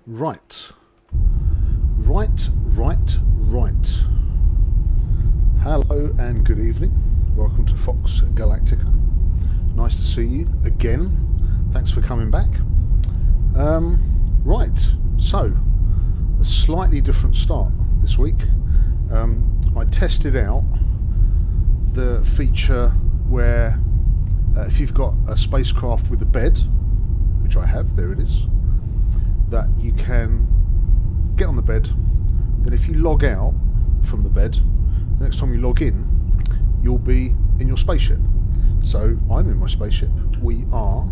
Right. Hello and good evening. Welcome to Fox Galactica. Nice to see you again. Thanks for coming back. Right, so a slightly different start this week. I tested out the feature where if you've got a spacecraft with a bed, which I have, there it is, that you can get on the bed, then if you log out from the bed, the next time you log in, you'll be in your spaceship. So I'm in my spaceship. We are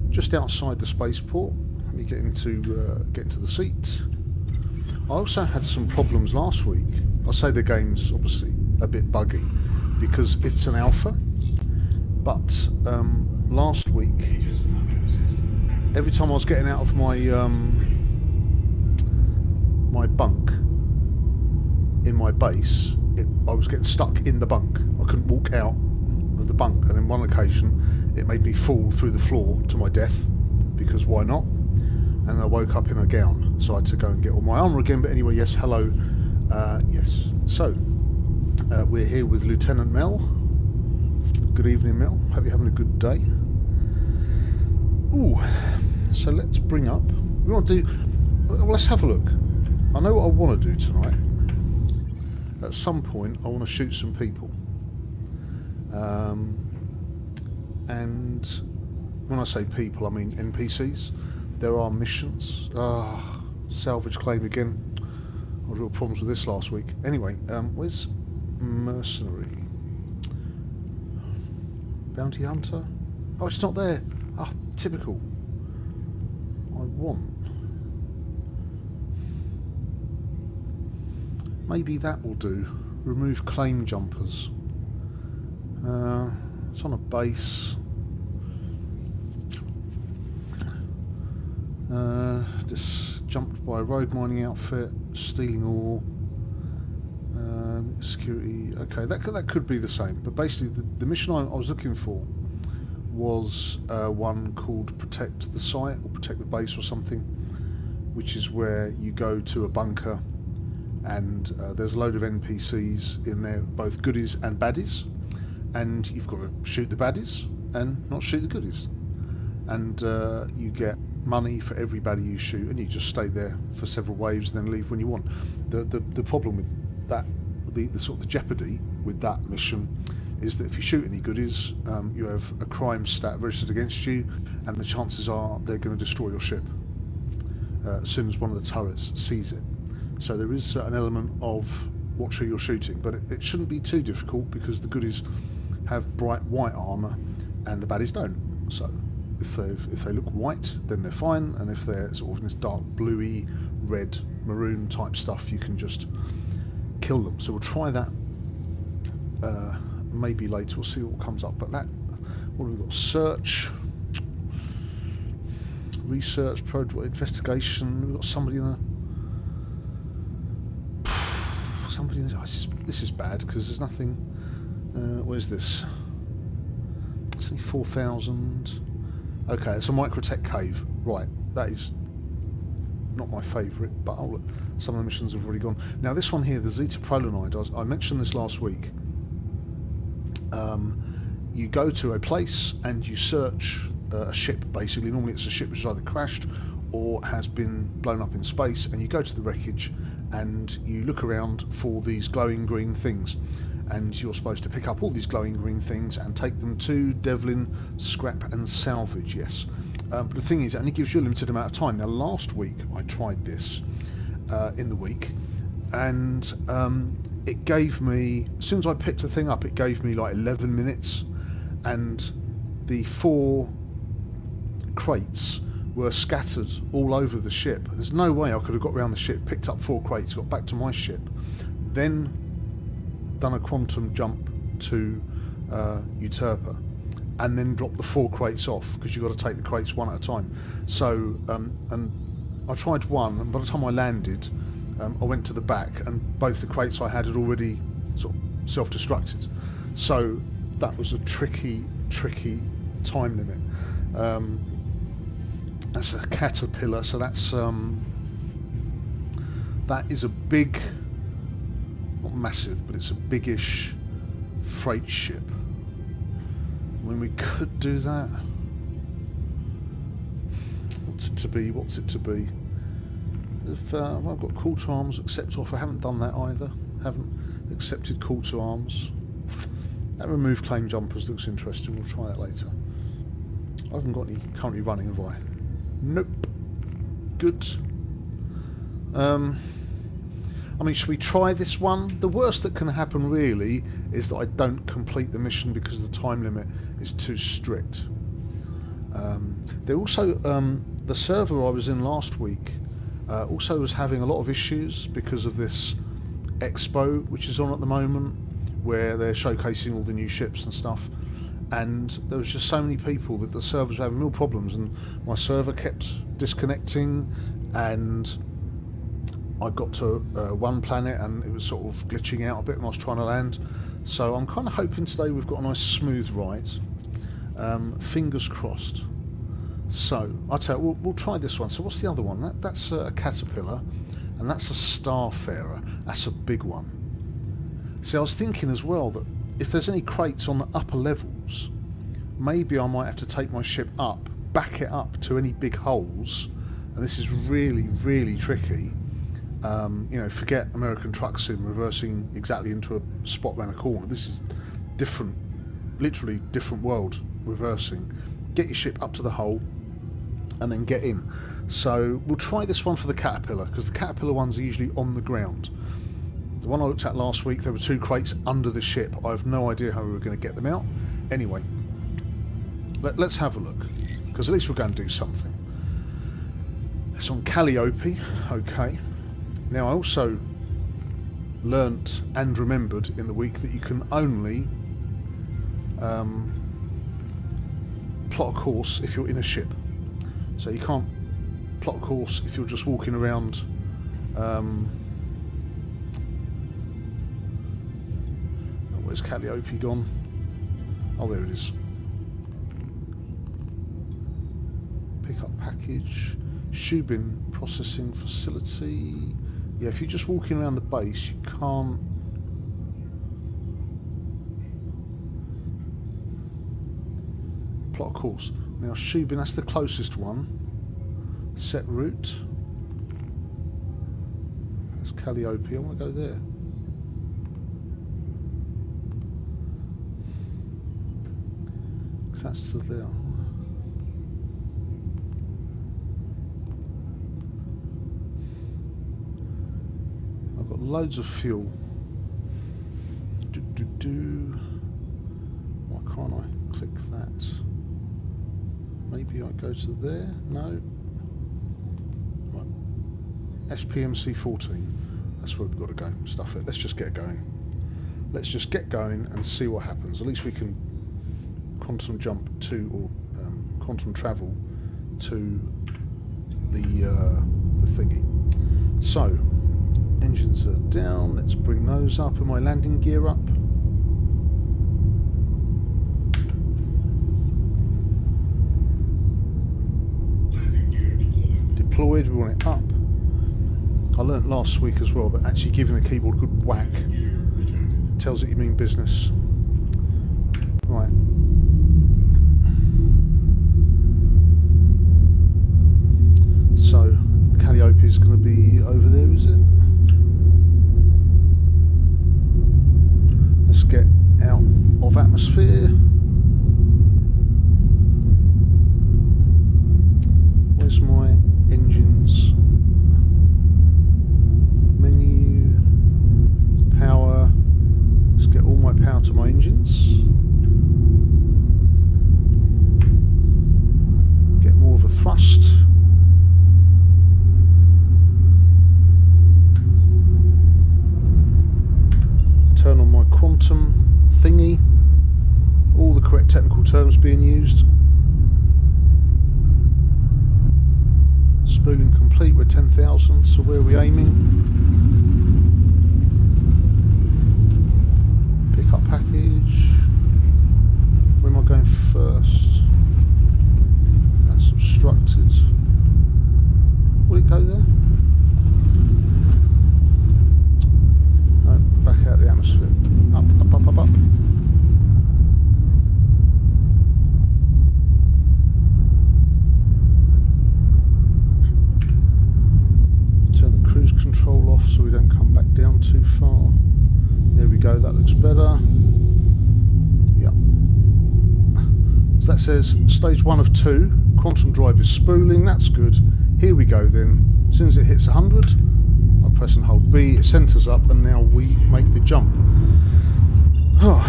just outside the spaceport. Let me get into the seat. I also had some problems last week. I say the game's obviously a bit buggy because it's an alpha, but last week, every time I was getting out of my my bunk in my base, I was getting stuck in the bunk. I couldn't walk out of the bunk, and on one occasion it made me fall through the floor to my death, because why not? And I woke up in a gown, so I had to go and get all my armour again. But anyway, yes, hello. Yes, so we're here with Lieutenant Mel. Good evening, Mel. Hope you're having a good day. Ooh, so let's bring up, we want to do, well, let's have a look. I know what I want to do tonight. At some point I want to shoot some people, and when I say people I mean NPCs. There are missions. Salvage claim again. I had real problems with this last week. Anyway, where's mercenary? Bounty hunter? Oh, it's not there. Ah, typical. I want. Maybe that will do. Remove claim jumpers. It's on a base. Just jumped by a road mining outfit. Stealing ore. Security. Okay, that could be the same. But basically, the mission I was looking for was one called Protect the Site or Protect the Base or something, which is where you go to a bunker and there's a load of NPCs in there, both goodies and baddies, and you've got to shoot the baddies and not shoot the goodies, and you get money for every baddie you shoot, and you just stay there for several waves and then leave when you want. The problem with that, the sort of the jeopardy with that mission is that if you shoot any goodies, you have a crime stat registered against you, and the chances are they're going to destroy your ship as soon as one of the turrets sees it. So there is an element of watch who you're shooting, but it shouldn't be too difficult because the goodies have bright white armour and the baddies don't. So if they look white, then they're fine, and if they're sort of in this dark bluey, red, maroon type stuff, you can just kill them. So we'll try that maybe later. We'll see what comes up. But that, what have we got? Search, research, investigation. We've got somebody in a. This is bad because there's nothing. Where's this? It's only 4,000. Okay, it's a Microtech cave. Right, that is not my favourite, but some of the missions have already gone. Now this one here, the Zeta Prolonide, I mentioned this last week. You go to a place and you search a ship, basically. Normally it's a ship which has either crashed or has been blown up in space, and you go to the wreckage and you look around for these glowing green things, and you're supposed to pick up all these glowing green things and take them to Devlin Scrap and Salvage. Yes, but the thing is, it only gives you a limited amount of time. Now last week I tried this in the week, and it gave me, as soon as I picked the thing up, it gave me like 11 minutes, and the 4 crates were scattered all over the ship. There's no way I could have got around the ship, picked up 4 crates, got back to my ship, then done a quantum jump to Uterpa, and then dropped the 4 crates off, because you've got to take the crates one at a time. So and I tried one, and by the time I landed, I went to the back, and both the crates I had already sort of self-destructed. So that was a tricky time limit. That's a Caterpillar, so that's that is a big, not massive, but it's a biggish freight ship. When we could do that, what's it to be? What's it to be? If well, I've got call to arms, accept offer. I haven't done that either. Haven't accepted call to arms. That remove claim jumpers looks interesting. We'll try that later. I haven't got any currently running, have I? Nope. Good. I mean, should we try this one? The worst that can happen really is that I don't complete the mission because the time limit is too strict. There also, the server I was in last week also was having a lot of issues because of this expo which is on at the moment, where they're showcasing all the new ships and stuff, and there was just so many people that the servers were having real problems, and my server kept disconnecting, and I got to one planet and it was sort of glitching out a bit when I was trying to land. So I'm kind of hoping today we've got a nice smooth ride. Fingers crossed. So I'll tell you, we'll try this one. So what's the other one? That's a Caterpillar, and that's a Starfarer. That's a big one. See, I was thinking as well that if there's any crates on the upper levels, maybe I might have to take my ship up, back it up to any big holes, and this is really, really tricky. You know, forget American Truck Sim reversing exactly into a spot around a corner. This is different, literally different world reversing. Get your ship up to the hole and then get in. So we'll try this one for the Caterpillar, because the Caterpillar ones are usually on the ground. The one I looked at last week, there were 2 crates under the ship. I have no idea how we were going to get them out. Anyway, let's have a look, because at least we're going to do something. It's on Calliope, okay. Now, I also learnt and remembered in the week that you can only plot a course if you're in a ship. So you can't plot a course if you're just walking around. Where's Calliope gone? Oh, there it is. Pick up package. Shubin processing facility. Yeah, if you're just walking around the base, you can't. Plot a course. Now, Shubin, that's the closest one. Set route. That's Calliope. I want to go there. That's to there. I've got loads of fuel. Why can't I click that? Maybe I go to there? No. Right. SPMC 14. That's where we've got to go. Stuff it. Let's just get going. Let's just get going and see what happens. At least we can quantum jump to, or quantum travel to the thingy. So, engines are down. Let's bring those up. Am my landing gear up? Landing gear Deployed. We want it up. I learnt last week as well that actually giving the keyboard a good whack tells it you mean business. Right. So, Calliope is going to be over there, is it? Let's get out of atmosphere. Where's my engines? Menu, power. Let's get all my power to my engines. Get more of a thrust. Turn on my quantum thingy. All the correct technical terms being used. Spooling complete. We're 10,000. So where are we aiming? Pick up package. Where am I going first? That's obstructed. Okay, that looks better. Yeah. So that says stage 1 of 2. Quantum drive is spooling. That's good. Here we go then. As soon as it hits 100, I press and hold B. It centers up, and now we make the jump. Oh.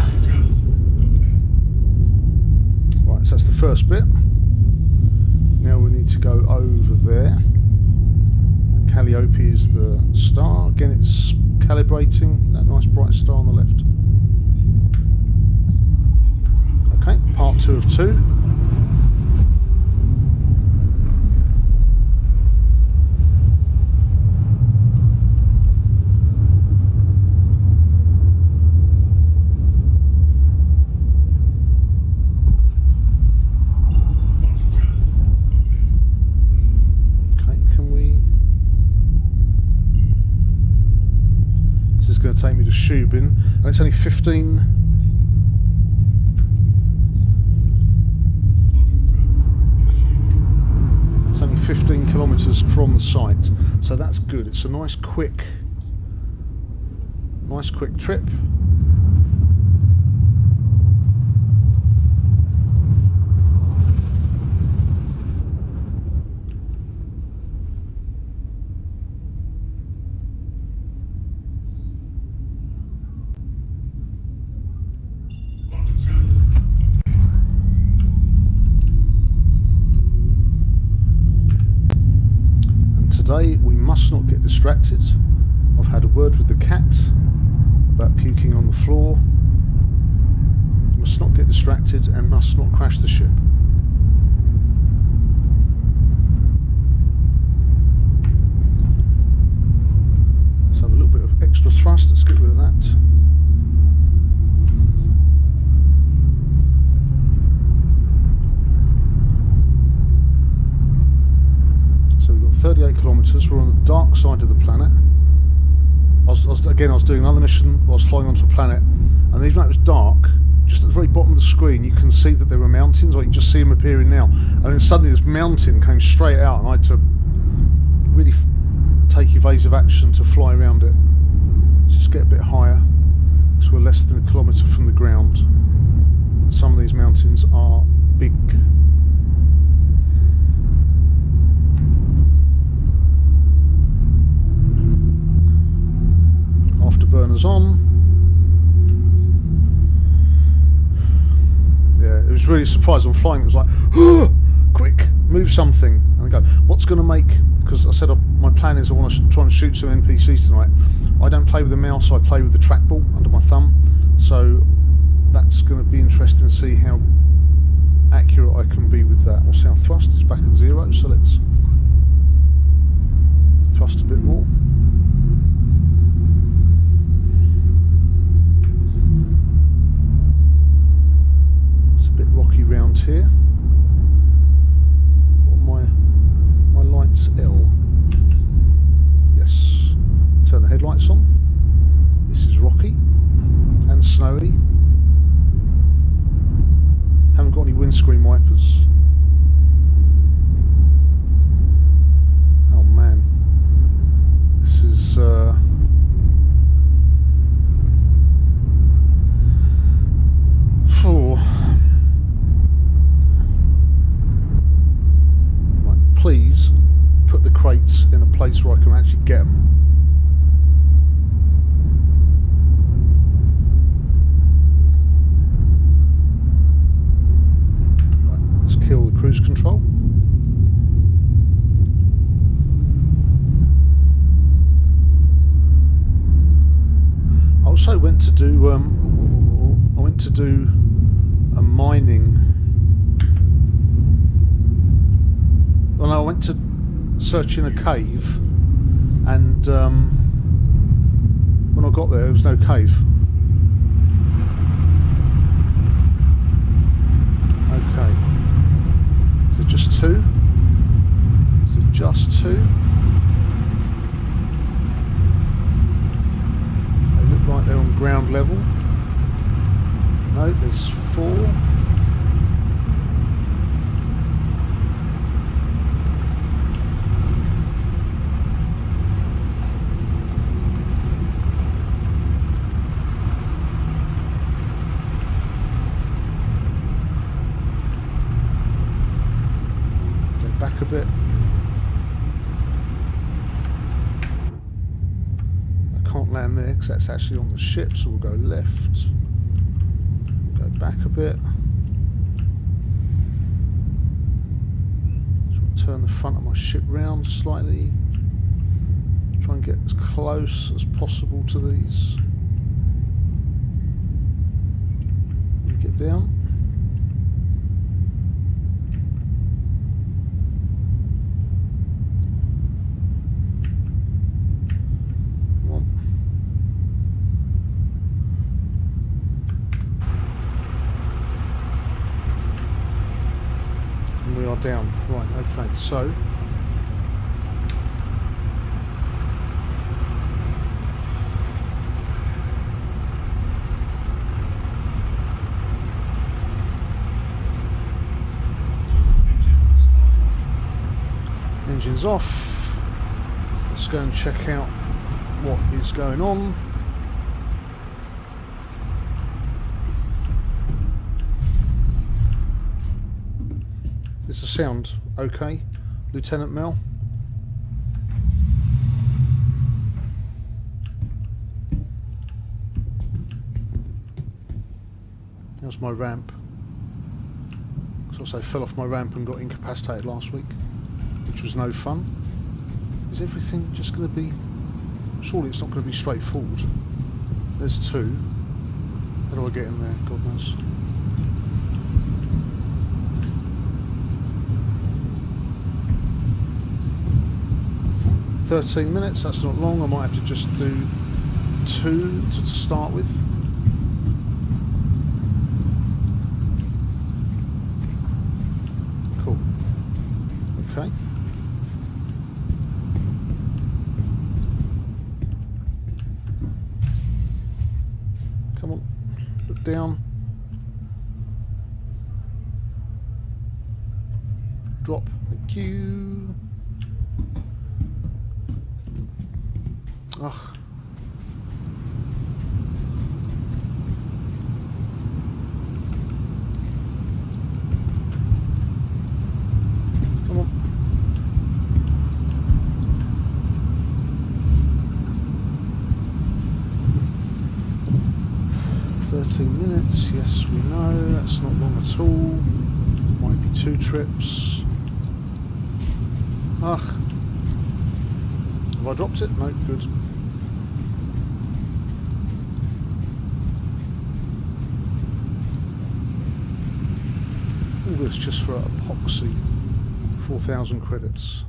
Right, so that's the first bit. Now we need to go over there. Calliope is the star. Again, it's calibrating that nice bright star on the left. Okay, part 2 of 2. Going to take me to Shubin, and it's only 15. It's only 15 kilometres from the site, so that's good. It's a nice quick trip. Today we must not get distracted. I've had a word with the cat about puking on the floor. Must not get distracted and must not crash the ship. Let's have a little bit of extra thrust. Let's get rid of that. So we've got 38 kilometres. We're on the dark side of the planet. I was doing another mission. I was flying onto a planet, and even though it was dark, just at the very bottom of the screen, you can see that there were mountains, or you can just see them appearing now. And then suddenly this mountain came straight out, and I had to really take evasive action to fly around it. Let's just get a bit higher, so we're less than a kilometre from the ground. And some of these mountains are big. Afterburners on. Yeah, it was really surprised. I'm flying. It was like, oh, quick, move something. And I go, what's going to make? Because I said my plan is I want to try and shoot some NPCs tonight. I don't play with the mouse. I play with the trackball under my thumb. So that's going to be interesting to see how accurate I can be with that. Well, south thrust is back at 0, so let's thrust a bit more. Rocky round here. What are my lights? L. Yes. Turn the headlights on. This is rocky and snowy. Haven't got any windscreen wipers. Oh man, this is please put the crates in a place where I can actually get them. Right, let's kill the cruise control. I also went to do a mining. Well, I went to search in a cave, and when I got there was no cave. Okay. Is it just 2? Is it just 2? They look like they're on ground level. No, there's 4. back a bit. I can't land there because that's actually on the ship, so we'll go left. Go back a bit. So I'll turn the front of my ship round slightly. Try and get as close as possible to these. And get down. We are down. Right, okay, so engines off. Let's go and check out what is going on. Is the sound okay, Lieutenant Mel? How's my ramp? Because I fell off my ramp and got incapacitated last week, which was no fun. Is everything just going to be... Surely it's not going to be straightforward. There's two. How do I get in there? God knows. "13 minutes, that's not long. I might have to just do 2 to start with." Cool. Okay. Come on, look down. Drop. Thank you. Ugh. Come on. "13 minutes, yes we know, that's not long at all. Might be 2 trips. Ugh. Have I dropped it? No, good. All this just for epoxy, 4,000 credits.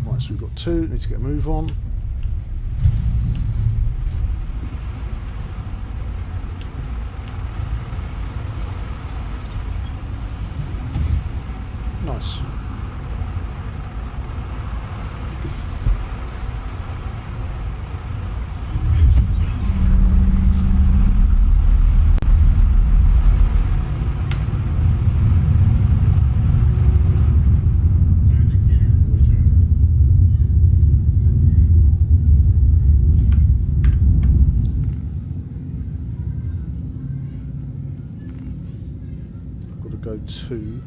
Right, so we've got 2, need to get a move on. Nice. I've got to go to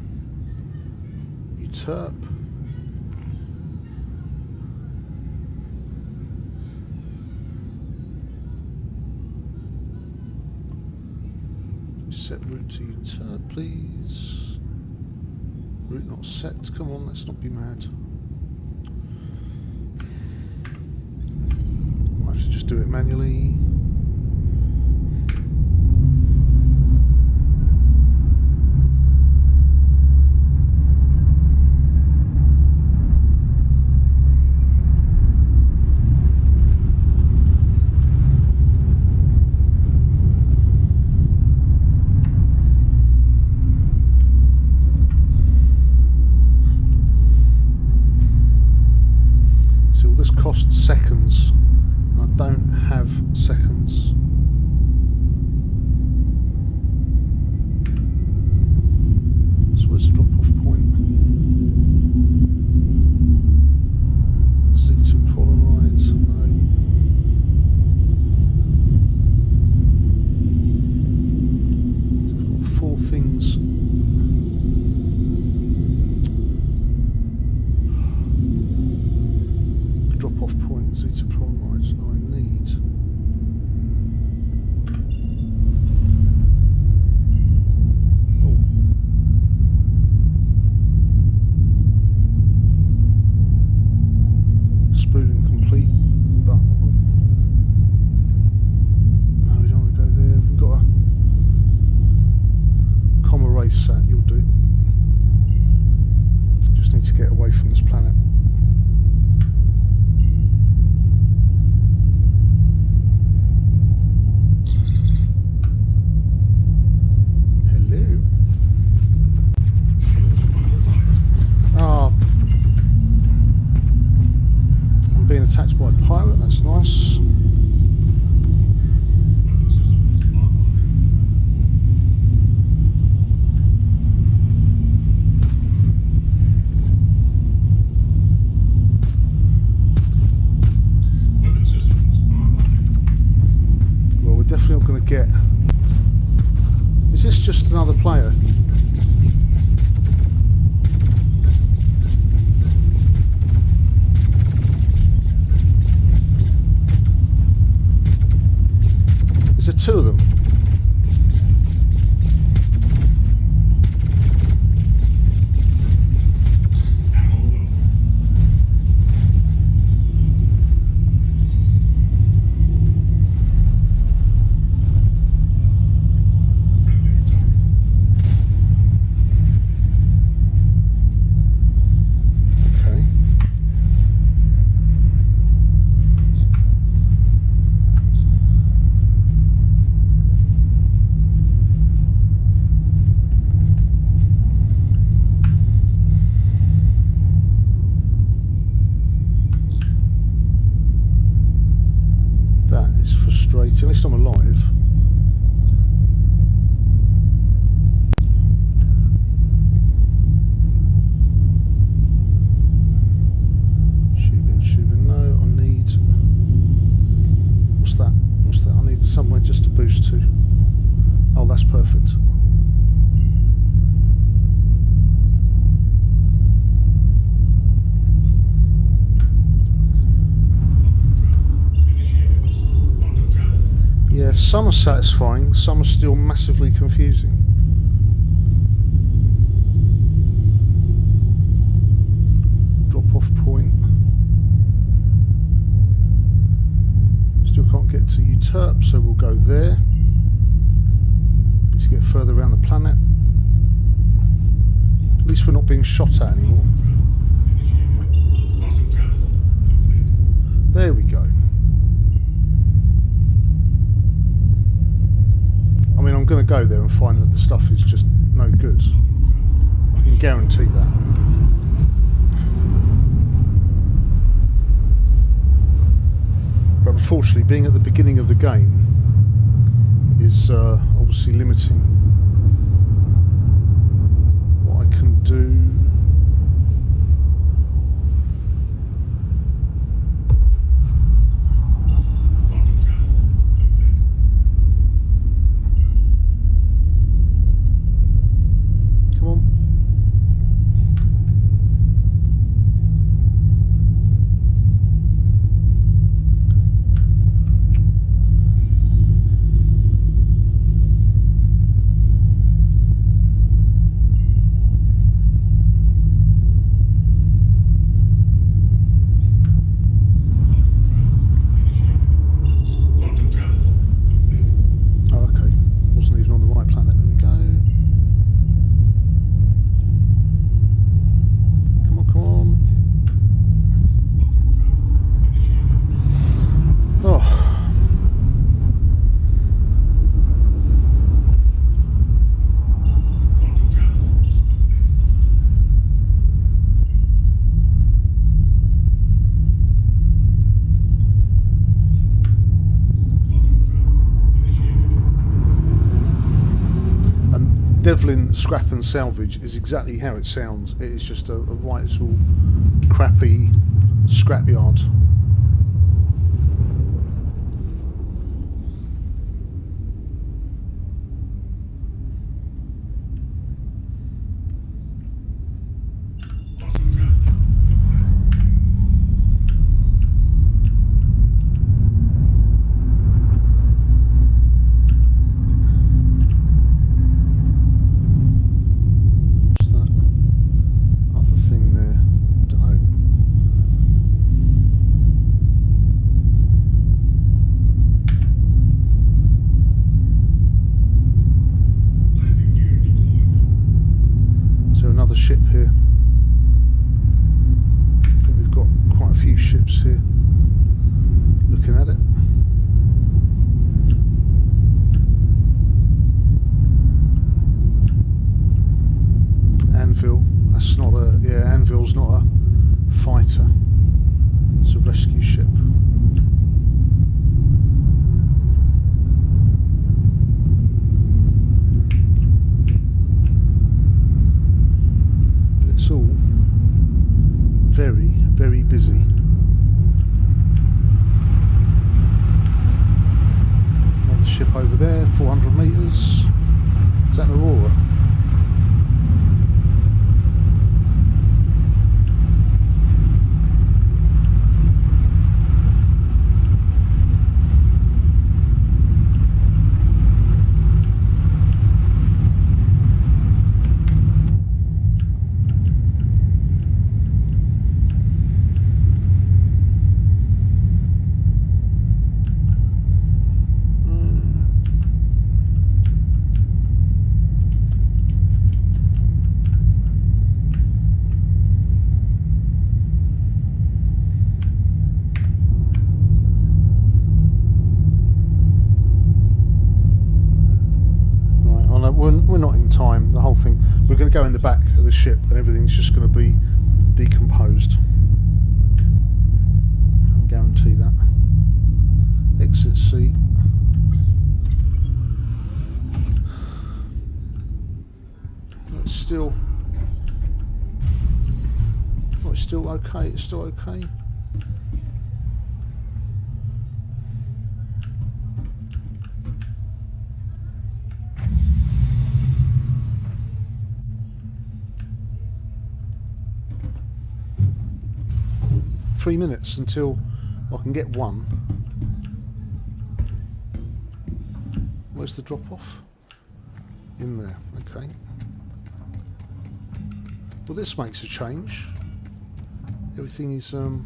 Terp. Set route to Terp, please. Route not set. Come on, let's not be mad. Might have to just do it manually. Seconds. I don't have seconds. So where's the drop-off point? C2 drop-off point Zeta Prime Rights. No, I need. Oh. Spooling complete, but no, we don't want to go there. We've got a comma race sat. You'll do. Just need to get away from this planet. Hello. Ah, I'm being attacked by a pirate. That's nice. Definitely not going to get. Is this just another player? Is there two of them? At least I'm alive. Shubin, no, I need... What's that? What's that? I need somewhere just to boost to. Oh, that's perfect. Yeah, some are satisfying, some are still massively confusing. Drop-off point. Still can't get to Uterp, so we'll go there. Need to get further around the planet. At least we're not being shot at anymore. There we go. I mean, I'm going to go there and find that the stuff is just no good. I can guarantee that. But unfortunately, being at the beginning of the game is obviously limiting what I can do. Devlin Scrap and Salvage is exactly how it sounds. It is just a right little crappy scrapyard. ship and everything's just going to be decomposed. I guarantee that. Exit seat. It's still okay. It's still okay. Three minutes until I can get one. Where's the drop off? In there, okay. Well, this makes a change. Everything is come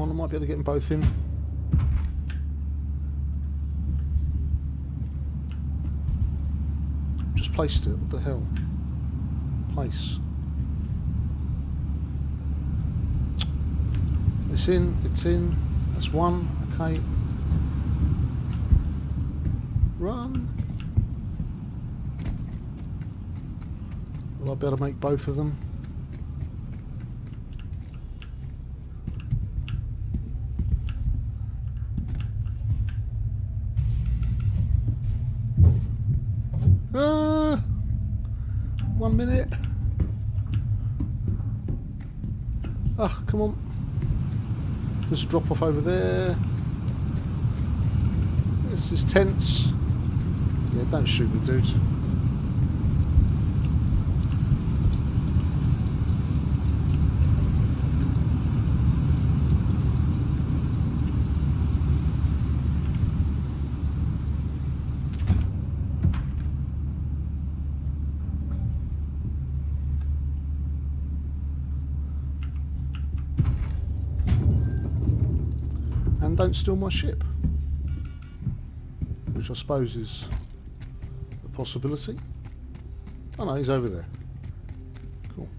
on, I might be able to get them both in. Just placed it, what the hell? Place. It's in, that's one, okay. Run. Will I be able to make both of them? Ah, 1 minute. Ah, come on. There's a drop off over there. This is tense. Yeah, don't shoot me, dude. And don't steal my ship. Which I suppose is a possibility. Oh no, he's over there. Cool.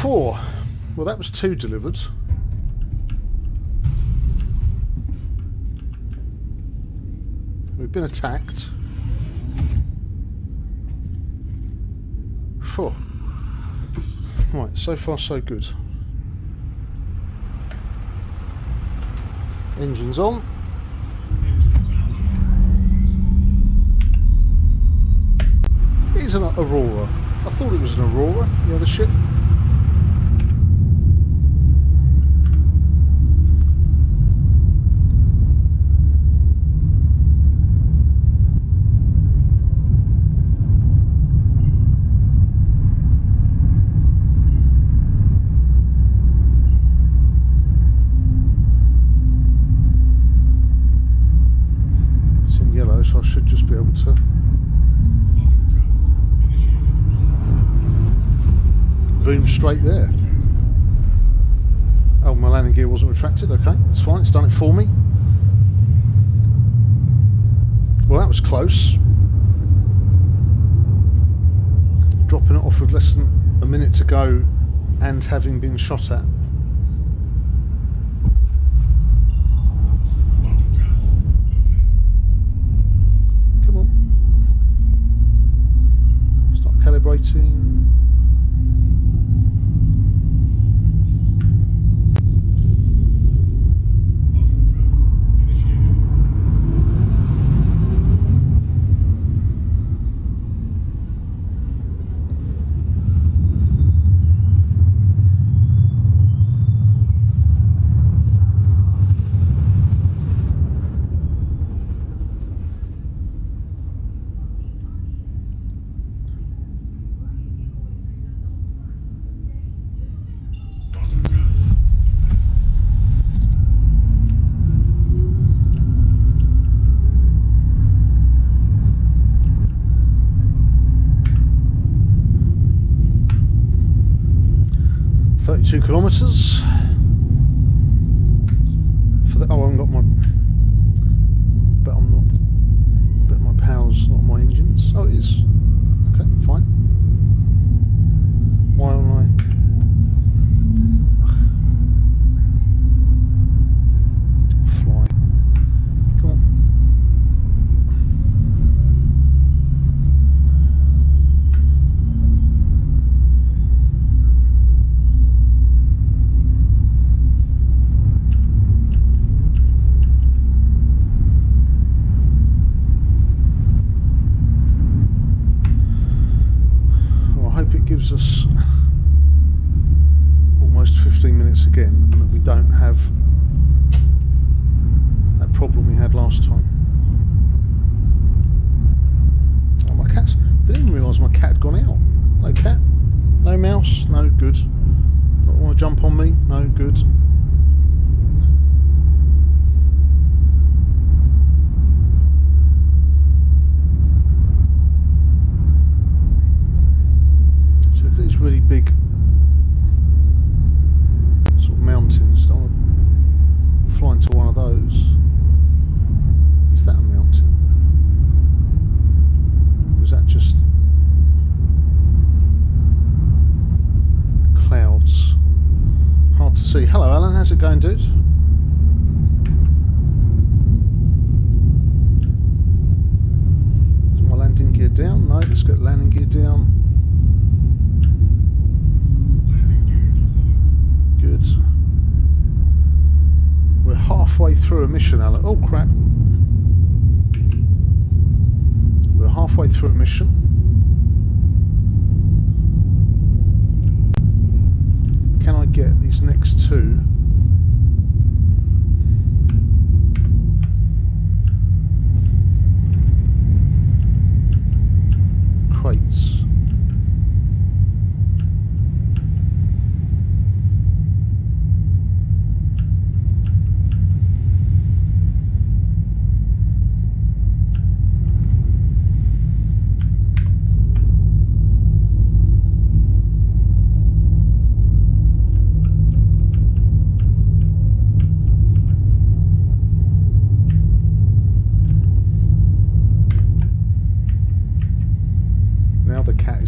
Four. Well, that was 2 delivered. We've been attacked. 4. Right, so far so good. Engines on. It is an Aurora. I thought it was an Aurora, the other ship. So I should just be able to boom straight there. Oh, my landing gear wasn't retracted. Okay, that's fine. It's done it for me. Well, that was close. Dropping it off with less than a minute to go and having been shot at. Calibrating. Kilometers for the. Oh, I haven't got my. Bet I'm not. Bet my power's not on my engine. engines. Oh, it is. Okay, fine. Why am I... Fly. Come on. Gives us almost 15 minutes again, and that we don't have that problem we had last time. Oh, my cat's... I didn't even realise my cat had gone out. No cat, no mouse, no good. Don't want to jump on me, no good. These really big sort of mountains. Don't want to fly into one of those. Is that a mountain? Or is that just clouds? Hard to see. Hello Alan, how's it going, dude? Is my landing gear down? No, let's get landing gear down. Good. We're halfway through a mission, Alan. Oh crap. We're halfway through a mission. Can I get these next two? Crates.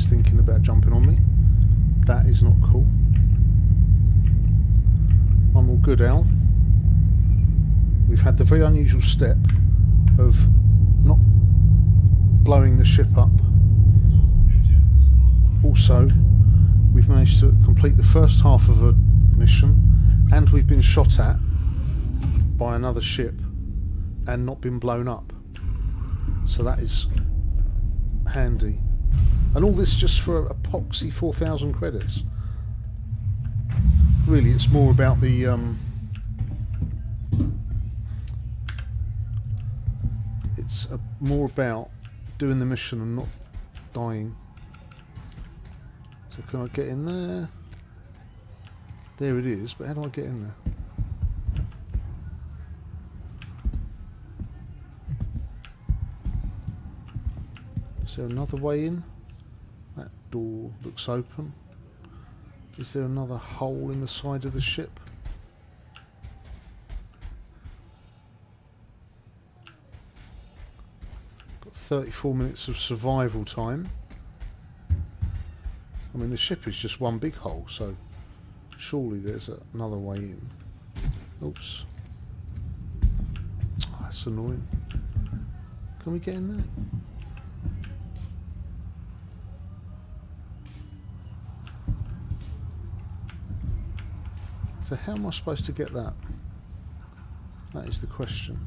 Thinking about jumping on me. That is not cool. I'm all good, Al. We've had the very unusual step of not blowing the ship up. Also, we've managed to complete the first half of a mission, and we've been shot at by another ship and not been blown up. So that is handy. And all this just for a poxy 4,000 credits. Really, it's more about the it's more about doing the mission and not dying. So can I get in there? There it is, but how do I get in there? Is there another way in? That door looks open. Is there another hole in the side of the ship? Got 34 minutes of survival time. I mean, the ship is just one big hole, so surely there's another way in. Oops. Oh, that's annoying. Can we get in there? So how am I supposed to get that? That is the question.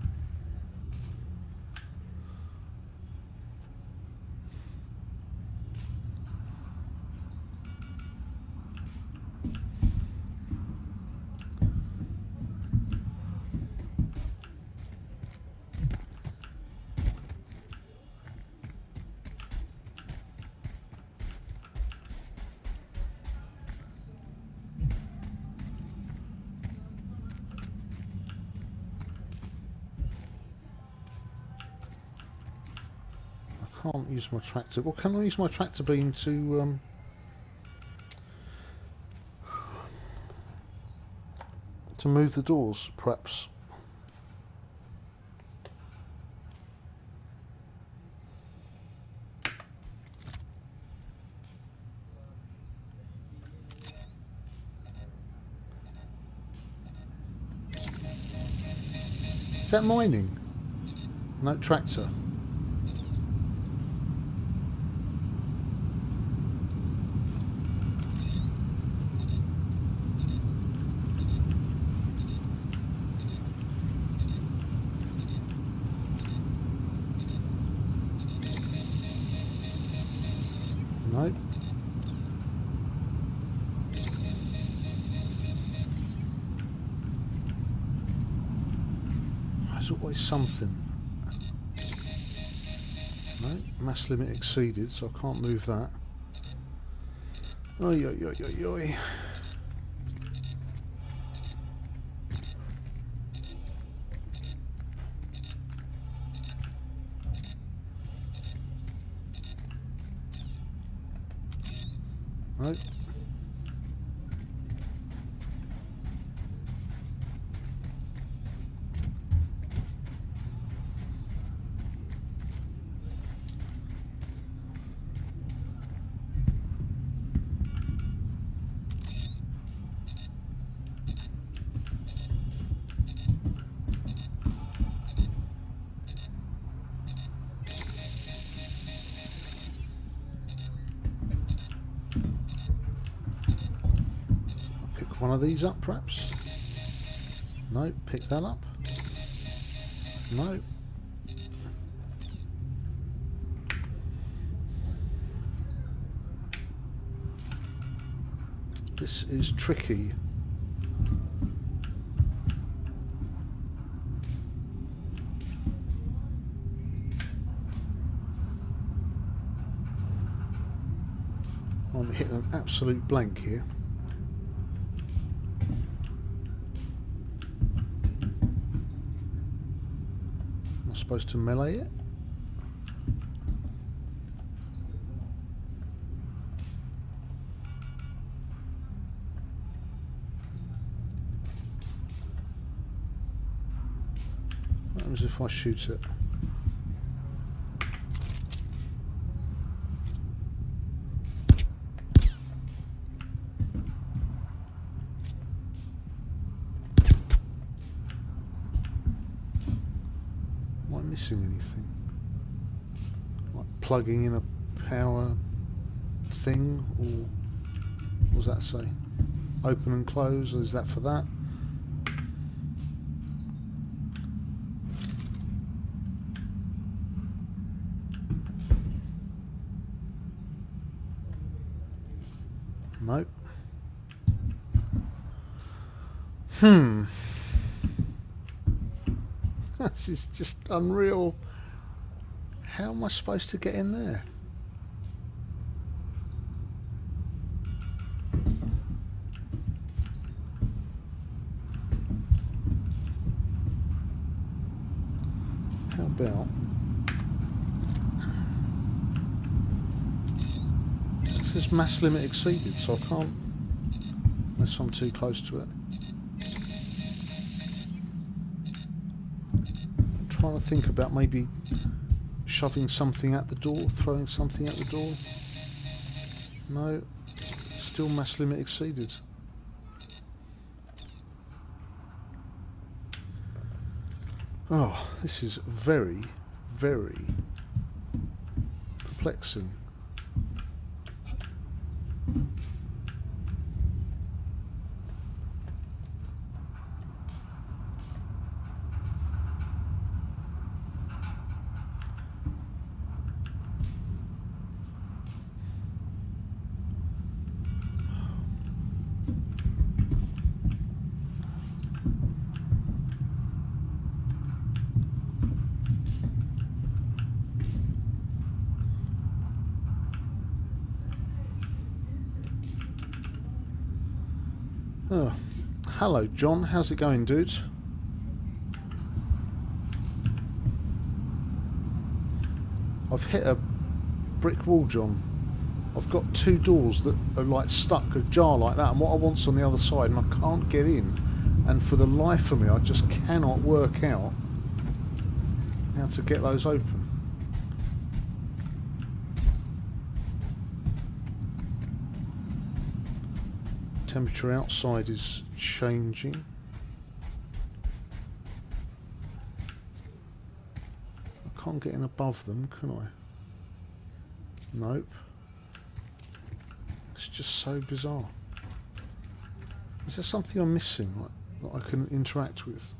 Can't use my tractor. Well, can I use my tractor beam to move the doors, perhaps? Is that mining? No, tractor. No. There's always something. No, mass limit exceeded, so I can't move that. Oi, oi, oi, oi, oi. No. One of these up, perhaps? No, pick that up. No. This is tricky. I'm hitting an absolute blank here. Supposed to melee it? What happens if I shoot it? Missing anything? Like plugging in a power thing, or what does that say? Open and close, is that for that? Nope. This is just unreal. How am I supposed to get in there? How about... It says mass limit exceeded, so I can't... Unless I'm too close to it. Trying to think about maybe shoving something at the door, throwing something at the door. No, still mass limit exceeded. Oh, this is very, very perplexing. Oh, hello John, how's it going, dude? I've hit a brick wall, John. I've got two doors that are like stuck ajar like that, and what I want's on the other side, and I can't get in. And for the life of me, I just cannot work out how to get those open. Temperature outside is changing. can't get in above them, can I? Nope. It's just so bizarre. Is there something I'm missing, like, that I can interact with?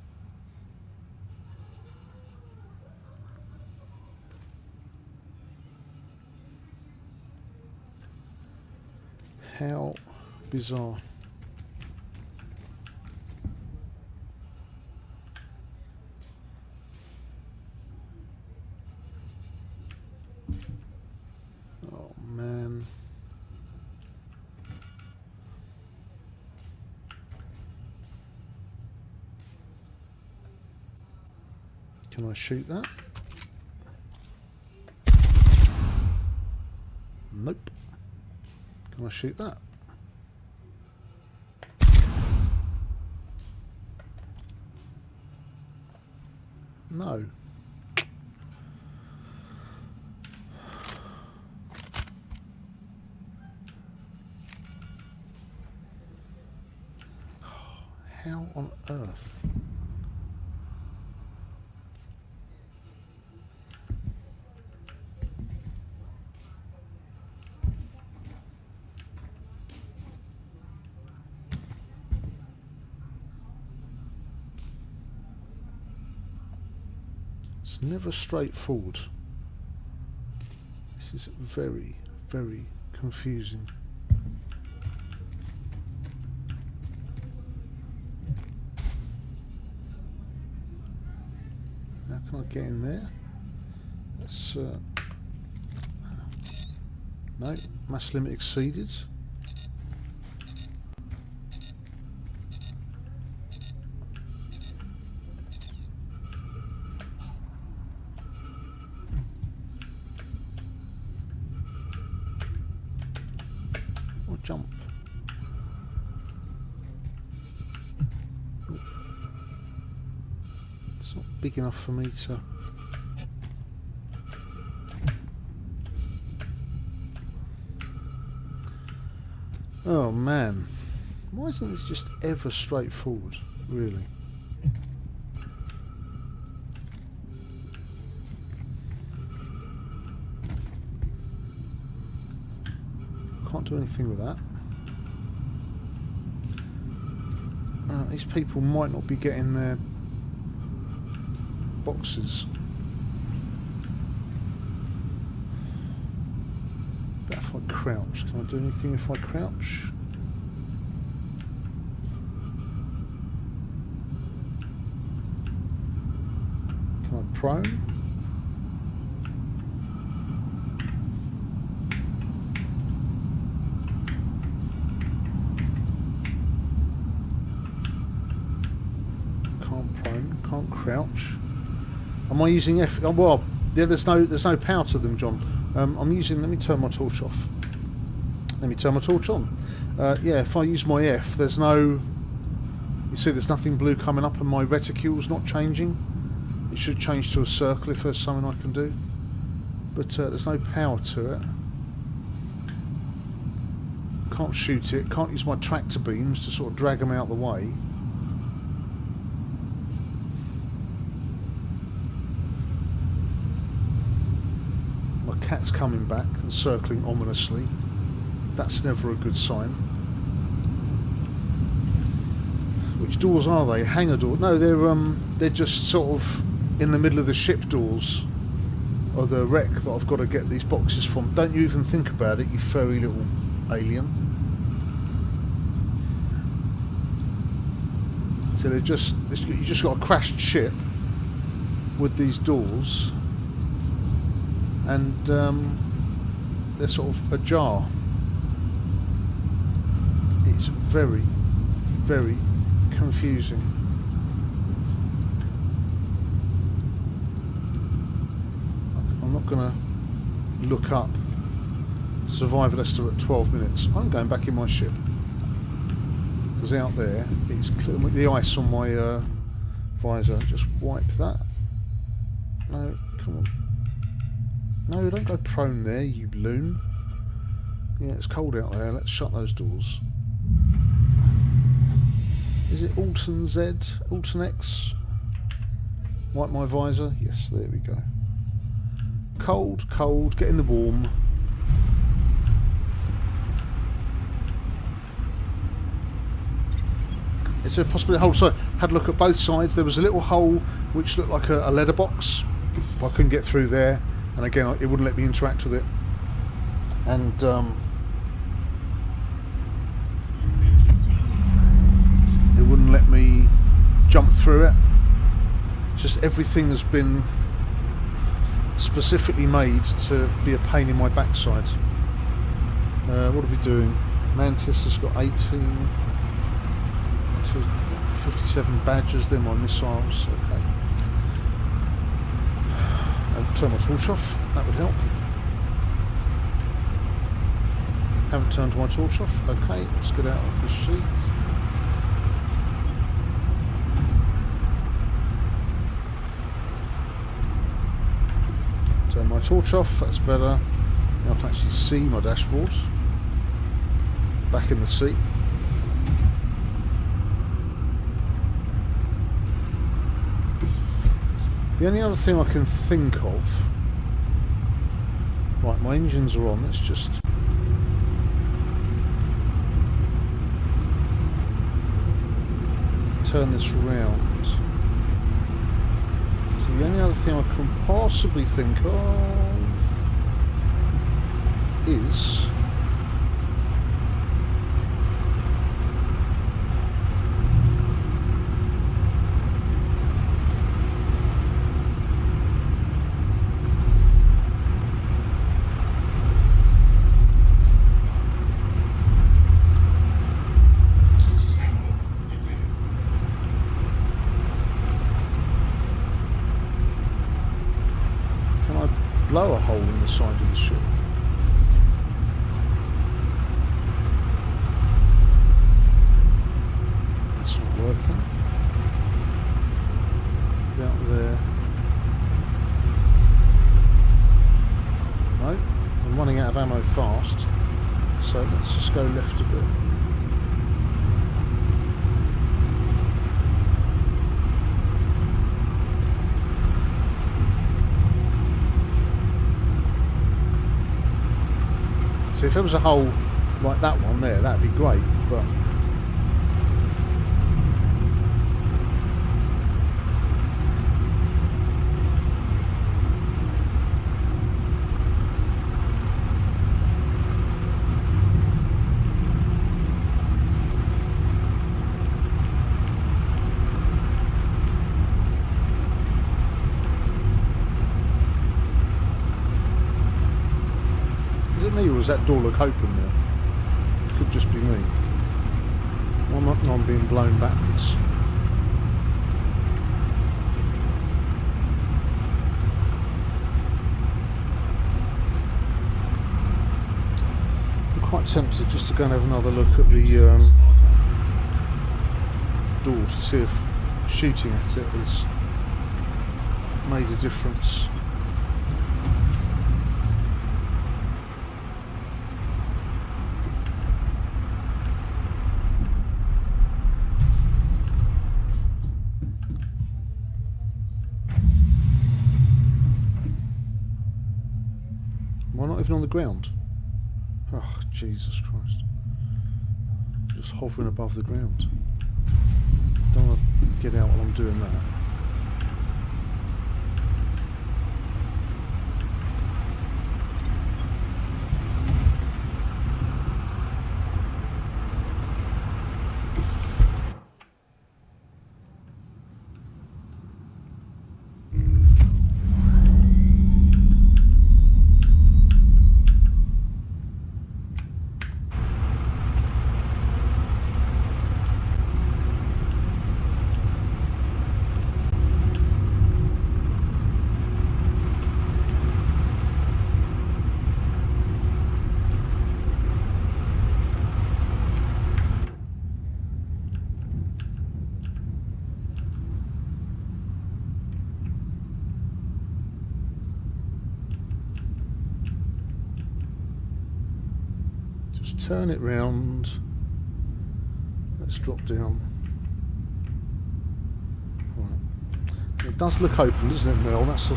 How bizarre. Oh man. Can I shoot that? Nope. Can I shoot that? No. How on earth? It's never straightforward. This is very, very confusing. How can I get in there? Let's no, mass limit exceeded. Jump. It's not big enough for me to... Oh man, why isn't this just ever straightforward, really? Can't do anything with that. These people might not be getting their boxes. But if I crouch, can I do anything if I crouch? Can I prone? Can't crouch. Am I using F? Oh, well, yeah, there's no power to them, John. I'm using. Let me turn my torch off. Let me turn my torch on. Yeah, if I use my F, there's no. You see, there's nothing blue coming up, and my reticule's not changing. It should change to a circle if there's something I can do. But there's no power to it. Can't shoot it. Can't use my tractor beams to sort of drag them out the way. Cat's coming back and circling ominously. That's never a good sign. Which doors are they? Hangar door? No, they're just sort of in the middle of the ship doors of the wreck that I've got to get these boxes from. Don't you even think about it, you furry little alien. So you just got a crashed ship with these doors. And they're sort of ajar. It's very, very confusing. I'm not going to look up survival estimate at 12 minutes. I'm going back in my ship. Because out there, it's clear, with the ice on my visor. Just wipe that. No, come on. No, don't go prone there, you loon. Yeah, it's cold out there. Let's shut those doors. Is it Alton Z? Alton X? Wipe my visor? Yes, there we go. Cold, cold, get in the warm. Is there a possibility? Hold, sorry, had a look at both sides. There was a little hole which looked like a letter box. I couldn't get through there, and again, it wouldn't let me interact with it. And it wouldn't let me jump through it. It's just everything has been specifically made to be a pain in my backside. What are we doing? Mantis has got 18, 57 badges. They're my missiles. Okay. And turn my torch off. That would help. Haven't turned my torch off. Okay, let's get out of the sheet. Turn my torch off, that's better. Now I can actually see my dashboard. Back in the seat. The only other thing I can think of... Right, my engines are on, let's just... turn this round. So the only other thing I can possibly think of is blow a hole in the side of the ship. That's not working. Get out there. No, I'm running out of ammo fast, so let's just go left a bit. So if there was a hole like that one there, that'd be great, but or does that door look open now? Could just be me. I'm being blown backwards. I'm quite tempted just to go and have another look at the door to see if shooting at it has made a difference. On the ground. Oh, Jesus Christ. Just hovering above the ground. Don't want to get out while I'm doing that. Turn it round. Let's drop down. Right. It does look open, doesn't it, Mel? That's a...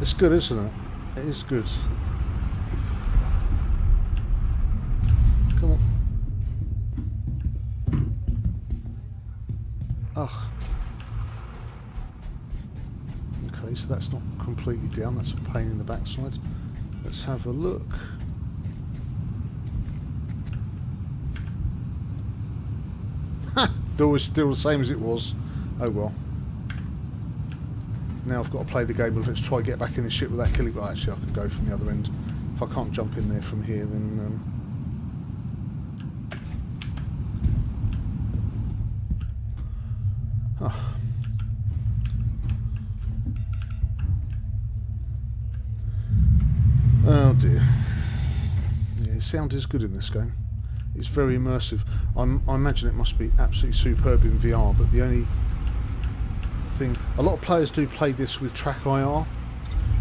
It's good, isn't it? It is good. Come on. Ugh. Okay, so that's not completely down. That's a pain in the backside. Let's have a look. Ha! Door is still the same as it was. Oh well. Now I've got to play the game of let's try to get back in the ship without killing. Well, actually, I can go from the other end. If I can't jump in there from here, then. Oh dear. Yeah, sound is good in this game. It's very immersive. I imagine it must be absolutely superb in VR, but the only thing... A lot of players do play this with track IR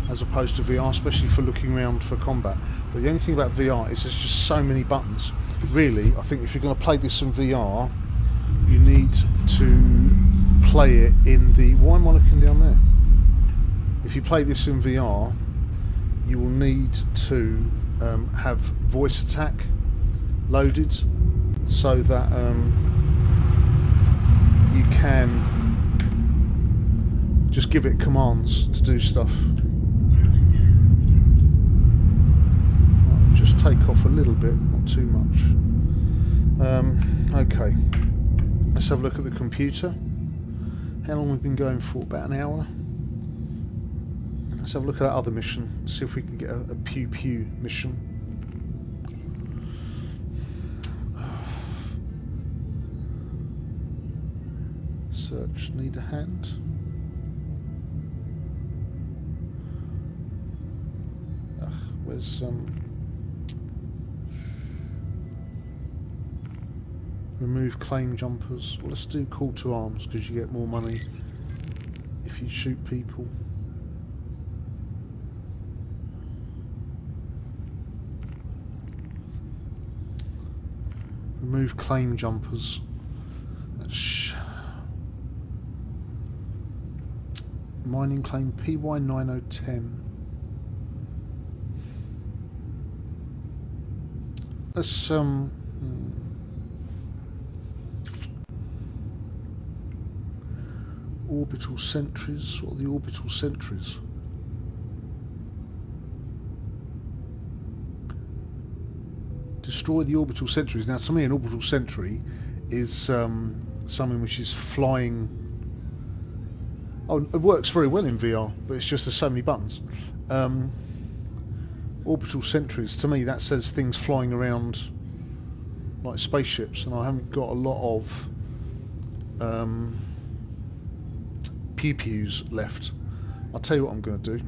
as opposed to VR, especially for looking around for combat. But the only thing about VR is there's just so many buttons. Really, I think if you're going to play this in VR, you need to play it in the... Why am I looking down there? If you play this in VR, you will need to have voice attack loaded so that you can just give it commands to do stuff. Right, just take off a little bit, not too much. Okay, let's have a look at the computer. How long we've been going for? About an hour. Let's have a look at that other mission, see if we can get a pew pew mission. Search, need a hand. Where's remove claim jumpers. Well, let's do call to arms because you get more money if you shoot people. Remove claim jumpers. Mining claim PY9010. Let's orbital sentries. What are the orbital sentries? Destroy the orbital sentries. Now, to me, an orbital sentry is something which is flying. Oh, it works very well in VR, but it's just there's so many buttons. Orbital sentries, to me, that says things flying around like spaceships, and I haven't got a lot of pew-pews left. I'll tell you what I'm going to do.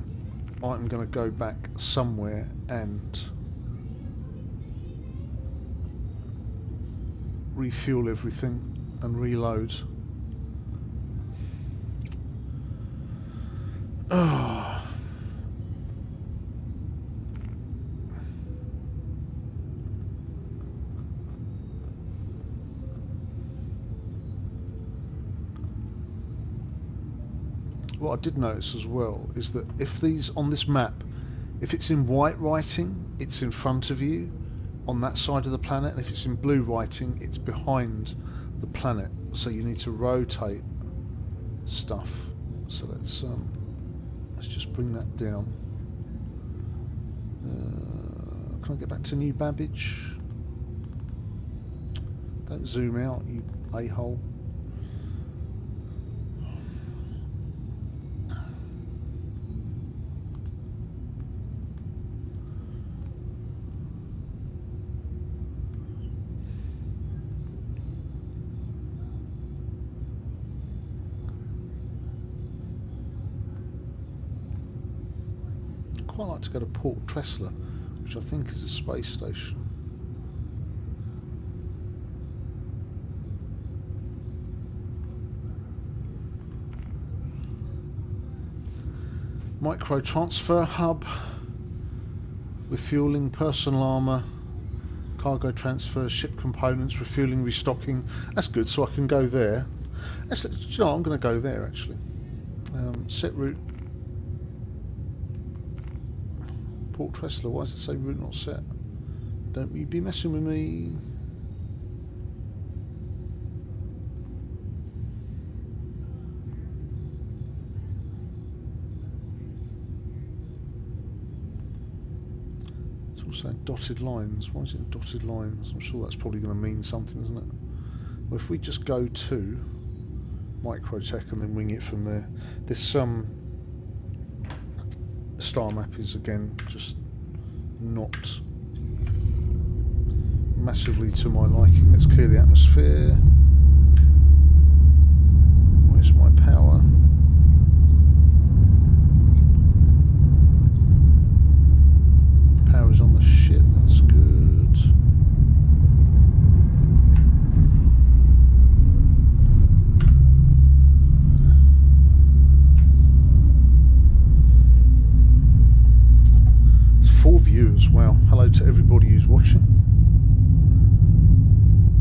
I'm going to go back somewhere and refuel everything and reload. What I did notice as well is that if these on this map, if it's in white writing, it's in front of you on that side of the planet, and if it's in blue writing, it's behind the planet. So you need to rotate stuff. So let's just bring that down. Can I get back to New Babbage? Don't zoom out, you a-hole. Quite like to go to Port Tressler, which I think is a space station. Micro transfer hub, refueling, personal armour, cargo transfer, ship components, refueling, restocking. That's good, so I can go there. You know, I'm going to go there actually. Set route. Port Tesla, why does it say root not set? Don't you be messing with me. It's also dotted lines. Why is it dotted lines? I'm sure that's probably going to mean something, isn't it? Well, if we just go to Microtech and then wing it from there. This star map is again just not massively to my liking. Let's clear the atmosphere. Where's my power? Power is on the ship, that's good. It's 4 viewers, wow. Hello to everybody who's watching.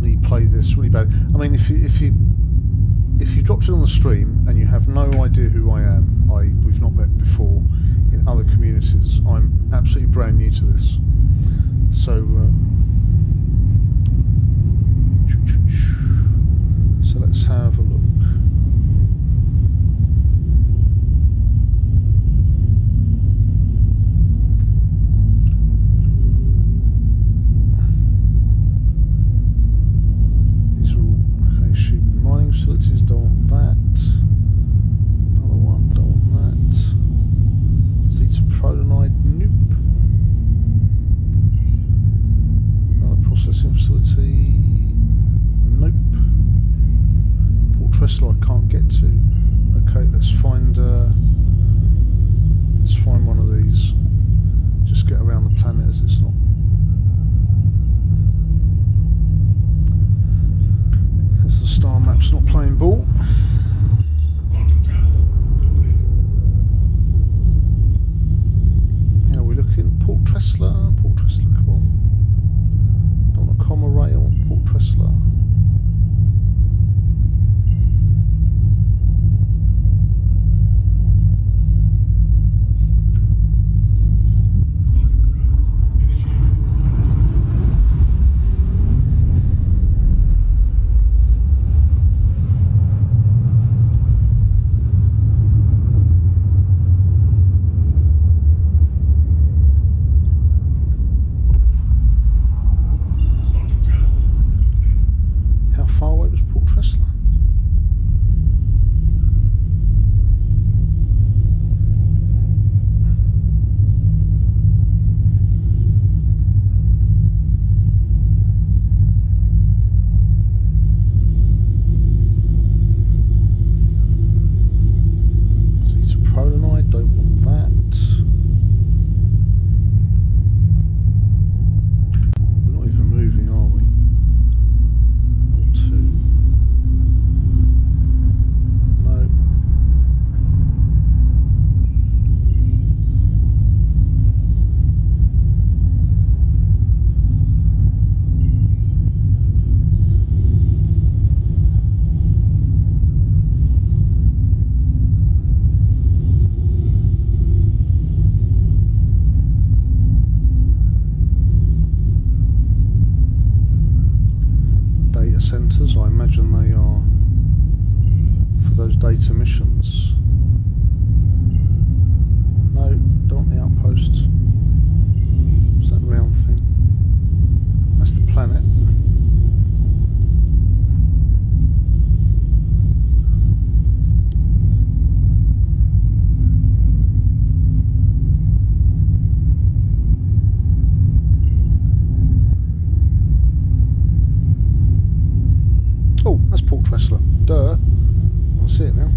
Me play this really bad. I mean, if you dropped it on the stream and you have no idea who I am, we've not met before in other communities. I'm absolutely brand new to this. So so let's have a look. Facilities, don't want that. Another one, don't want that. Zeta Protonide, nope. Another processing facility, nope. Port Tesla I can't get to. Okay, let's find one of these. Just get around the planet as it's not. The star map's not playing ball. Yeah, we're looking. Port Tesla, come on. Don't want a comma rail, Port Tesla. Centres, I imagine they are for those data missions. No, don't want the outpost. What's that round thing? That's the planet. Oh, that's Port Tesla. Duh. I see it now.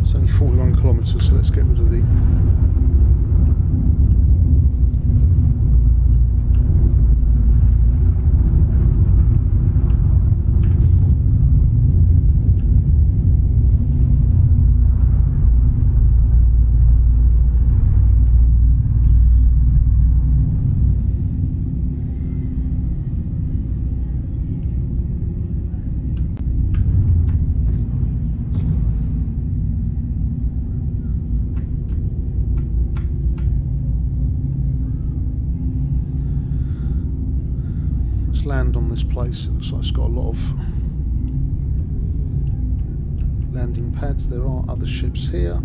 It's only 41 kilometres, so let's get rid of the... this place. It looks like it's got a lot of landing pads. There are other ships here.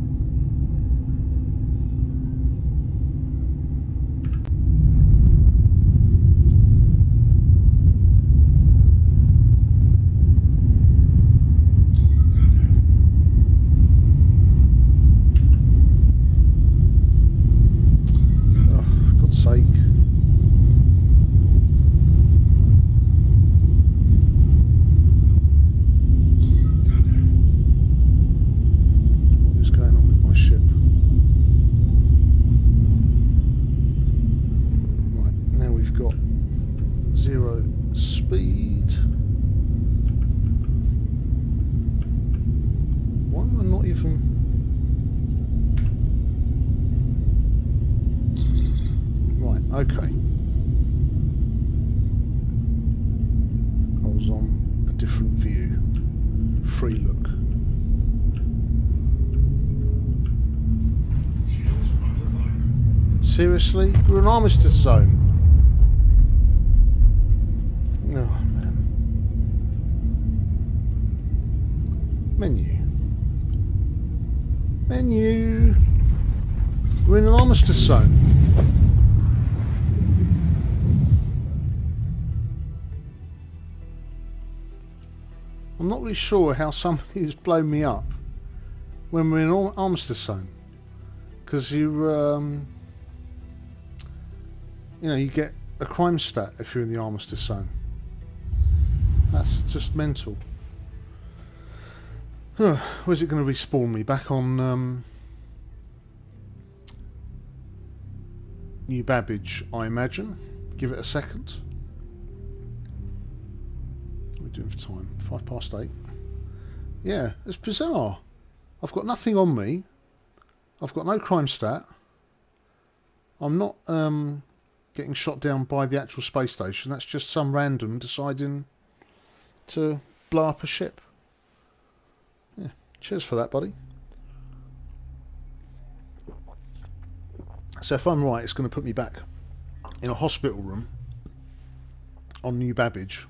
Okay. I was on a different view. Free look. Seriously? We're an armistice zone. Oh, man. Menu. Menu. We're in an armistice zone. I'm not really sure how somebody has blown me up when we're in an armistice zone, because you know, you get a crime stat if you're in the armistice zone. That's just mental. Where's it going to respawn me? Back on New Babbage, I imagine. Give it a second. What are we doing for time? 8:05. Yeah, it's bizarre. I've got nothing on me. I've got no crime stat. I'm not getting shot down by the actual space station. That's just some random deciding to blow up a ship. Yeah, cheers for that, buddy. So if I'm right, it's going to put me back in a hospital room on New Babbage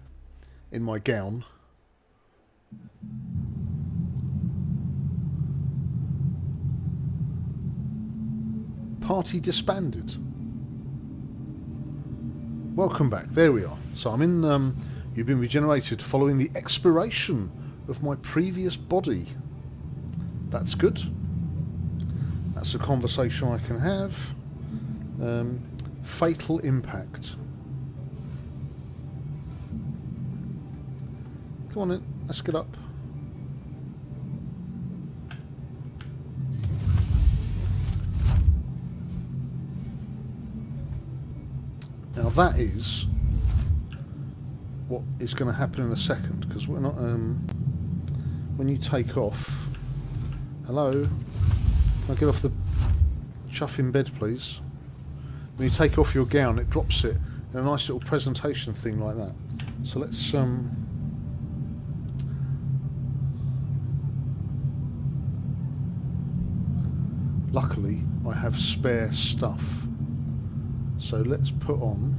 in my gown. Party disbanded. Welcome back. There we are. So I'm in. You've been regenerated following the expiration of my previous body. That's good. That's a conversation I can have. Fatal impact. Come on in. Let's get up. Now that is what is going to happen in a second, because we're not. When you take off, hello, can I get off the chuff in bed, please? When you take off your gown, it drops it in a nice little presentation thing like that. So let's luckily I have spare stuff. So let's put on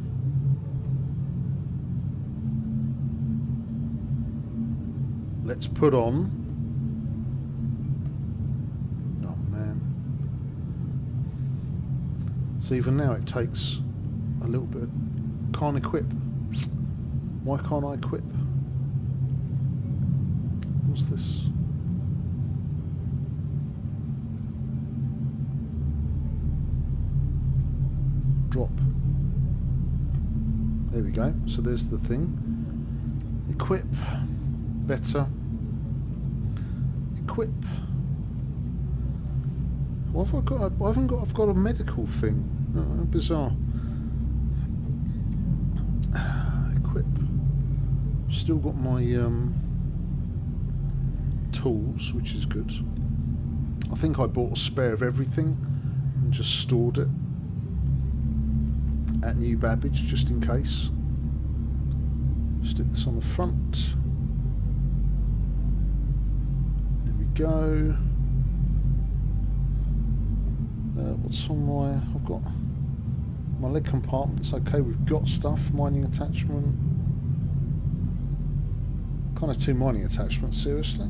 oh man. So even now it takes a little bit. Can't equip. Why can't I equip? What's this? Drop. There we go. So there's the thing. Equip. Better. Equip. What have I got? I've got a medical thing. Oh, bizarre. Equip. Still got my tools, which is good. I think I bought a spare of everything and just stored it at New Babbage just in case. Stick this on the front. There we go. What's on my... I've got my leg compartments. Okay, we've got stuff. Mining attachment. Can't have two mining attachments, seriously.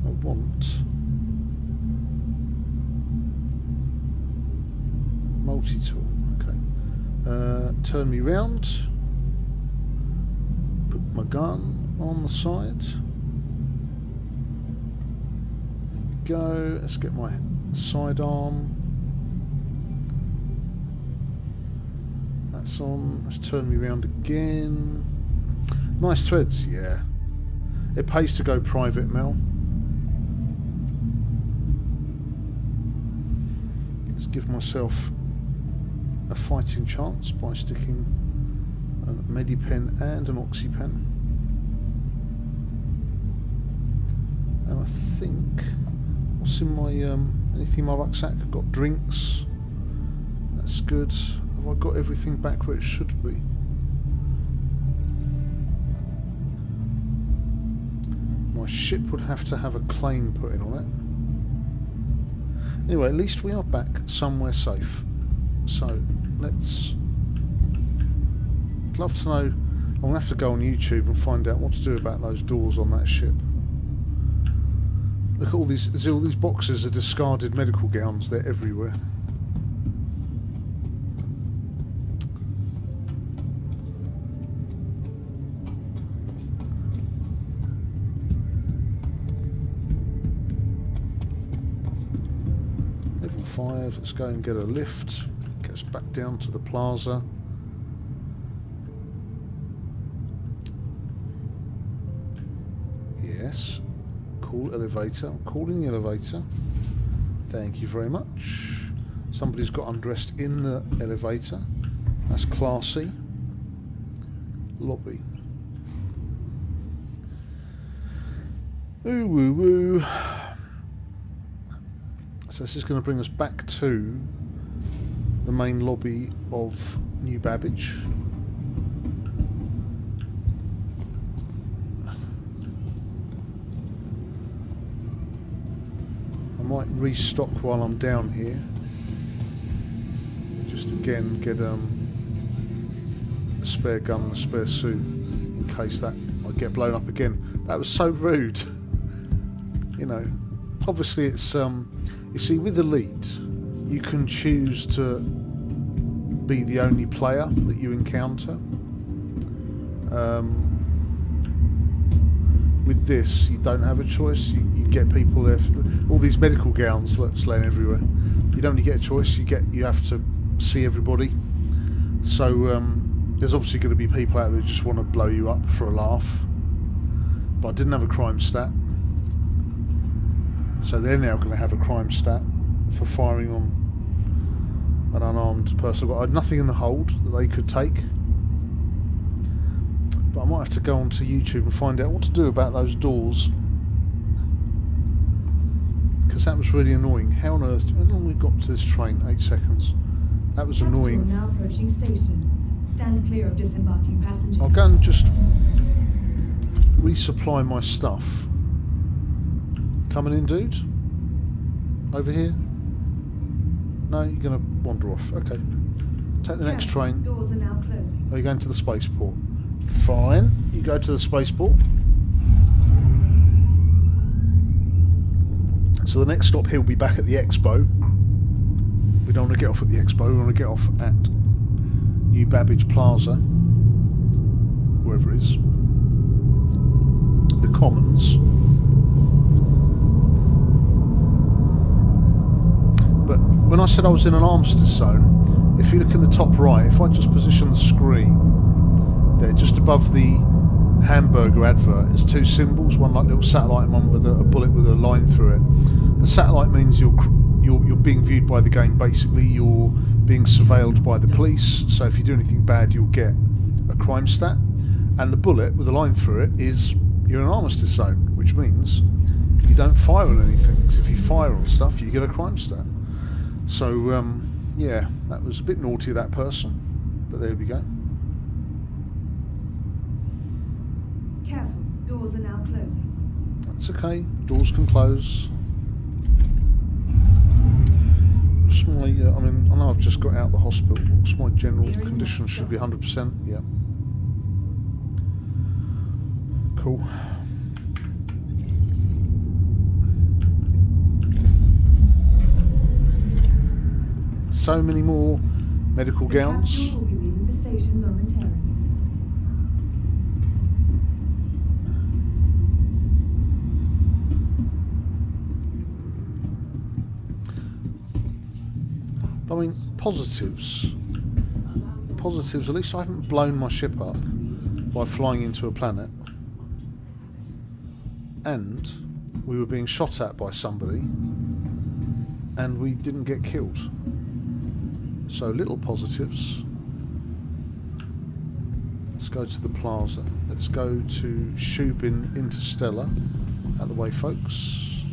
I want multi-tool. Okay. Turn me round. Put my gun on the side. There we go. Let's get my sidearm. That's on. Let's turn me round again. Nice threads, yeah. It pays to go private, Mel. Let's give myself a fighting chance by sticking a Medipen and an Oxypen. And I think, what's in my, anything in my rucksack? I've got drinks. That's good. Have I got everything back where it should be? My ship would have to have a claim put in on it. Anyway, at least we are back somewhere safe. So, let's... I'd love to know... I'm going to have to go on YouTube and find out what to do about those doors on that ship. Look at all these... There's all these boxes of discarded medical gowns. They're everywhere. Level 5. Let's go and get a lift. Get us back down to the plaza. Yes. Call elevator. I'm calling the elevator. Thank you very much. Somebody's got undressed in the elevator. That's classy. Lobby. Ooh woo woo. So this is going to bring us back to the main lobby of New Babbage. I might restock while I'm down here. Just again get a spare gun, a spare suit, in case that I get blown up again. That was so rude. You know, obviously it's you see, with Elite you can choose to be the only player that you encounter. With this you don't have a choice. You get people there for all these medical gowns laying everywhere. You don't really get a choice. You have to see everybody. So there's obviously going to be people out there who just want to blow you up for a laugh. But I didn't have a crime stat. So they're now going to have a crime stat for firing on an unarmed person. I had nothing in the hold that they could take. But I might have to go onto YouTube and find out what to do about those doors. Because that was really annoying. How on earth... How long we got to this train? 8 seconds. That was annoying. Now approaching station. Stand clear of disembarking passengers. I'll go and just resupply my stuff. Coming in, dude? Over here? No, you're going to wander off. Okay. Take the next train. Doors are now closing. Are you going to the spaceport? Fine. You go to the spaceport. So the next stop here will be back at the Expo. We don't want to get off at the Expo. We want to get off at New Babbage Plaza. Wherever it is. The Commons. But when I said I was in an armistice zone, if you look in the top right, if I just position the screen there, just above the hamburger advert, there's two symbols, one like a little satellite and one with a bullet with a line through it. The satellite means you're being viewed by the game. Basically, you're being surveilled by the police, so if you do anything bad, you'll get a crime stat. And the bullet with a line through it is you're in an armistice zone, which means you don't fire on anything, because if you fire on stuff, you get a crime stat. So, yeah, that was a bit naughty of that person, but there we go. Careful, doors are now closing. That's okay, doors can close. What's my, I mean, I know I've just got out of the hospital. What's my general condition? Should be 100%, yeah. Cool. So many more medical The gowns. capsule will be leaving the station momentarily. I mean, positives. Positives, at least I haven't blown my ship up by flying into a planet. And we were being shot at by somebody and we didn't get killed. So little positives. Let's go to the plaza. Let's go to Shubin Interstellar. Out the way, folks.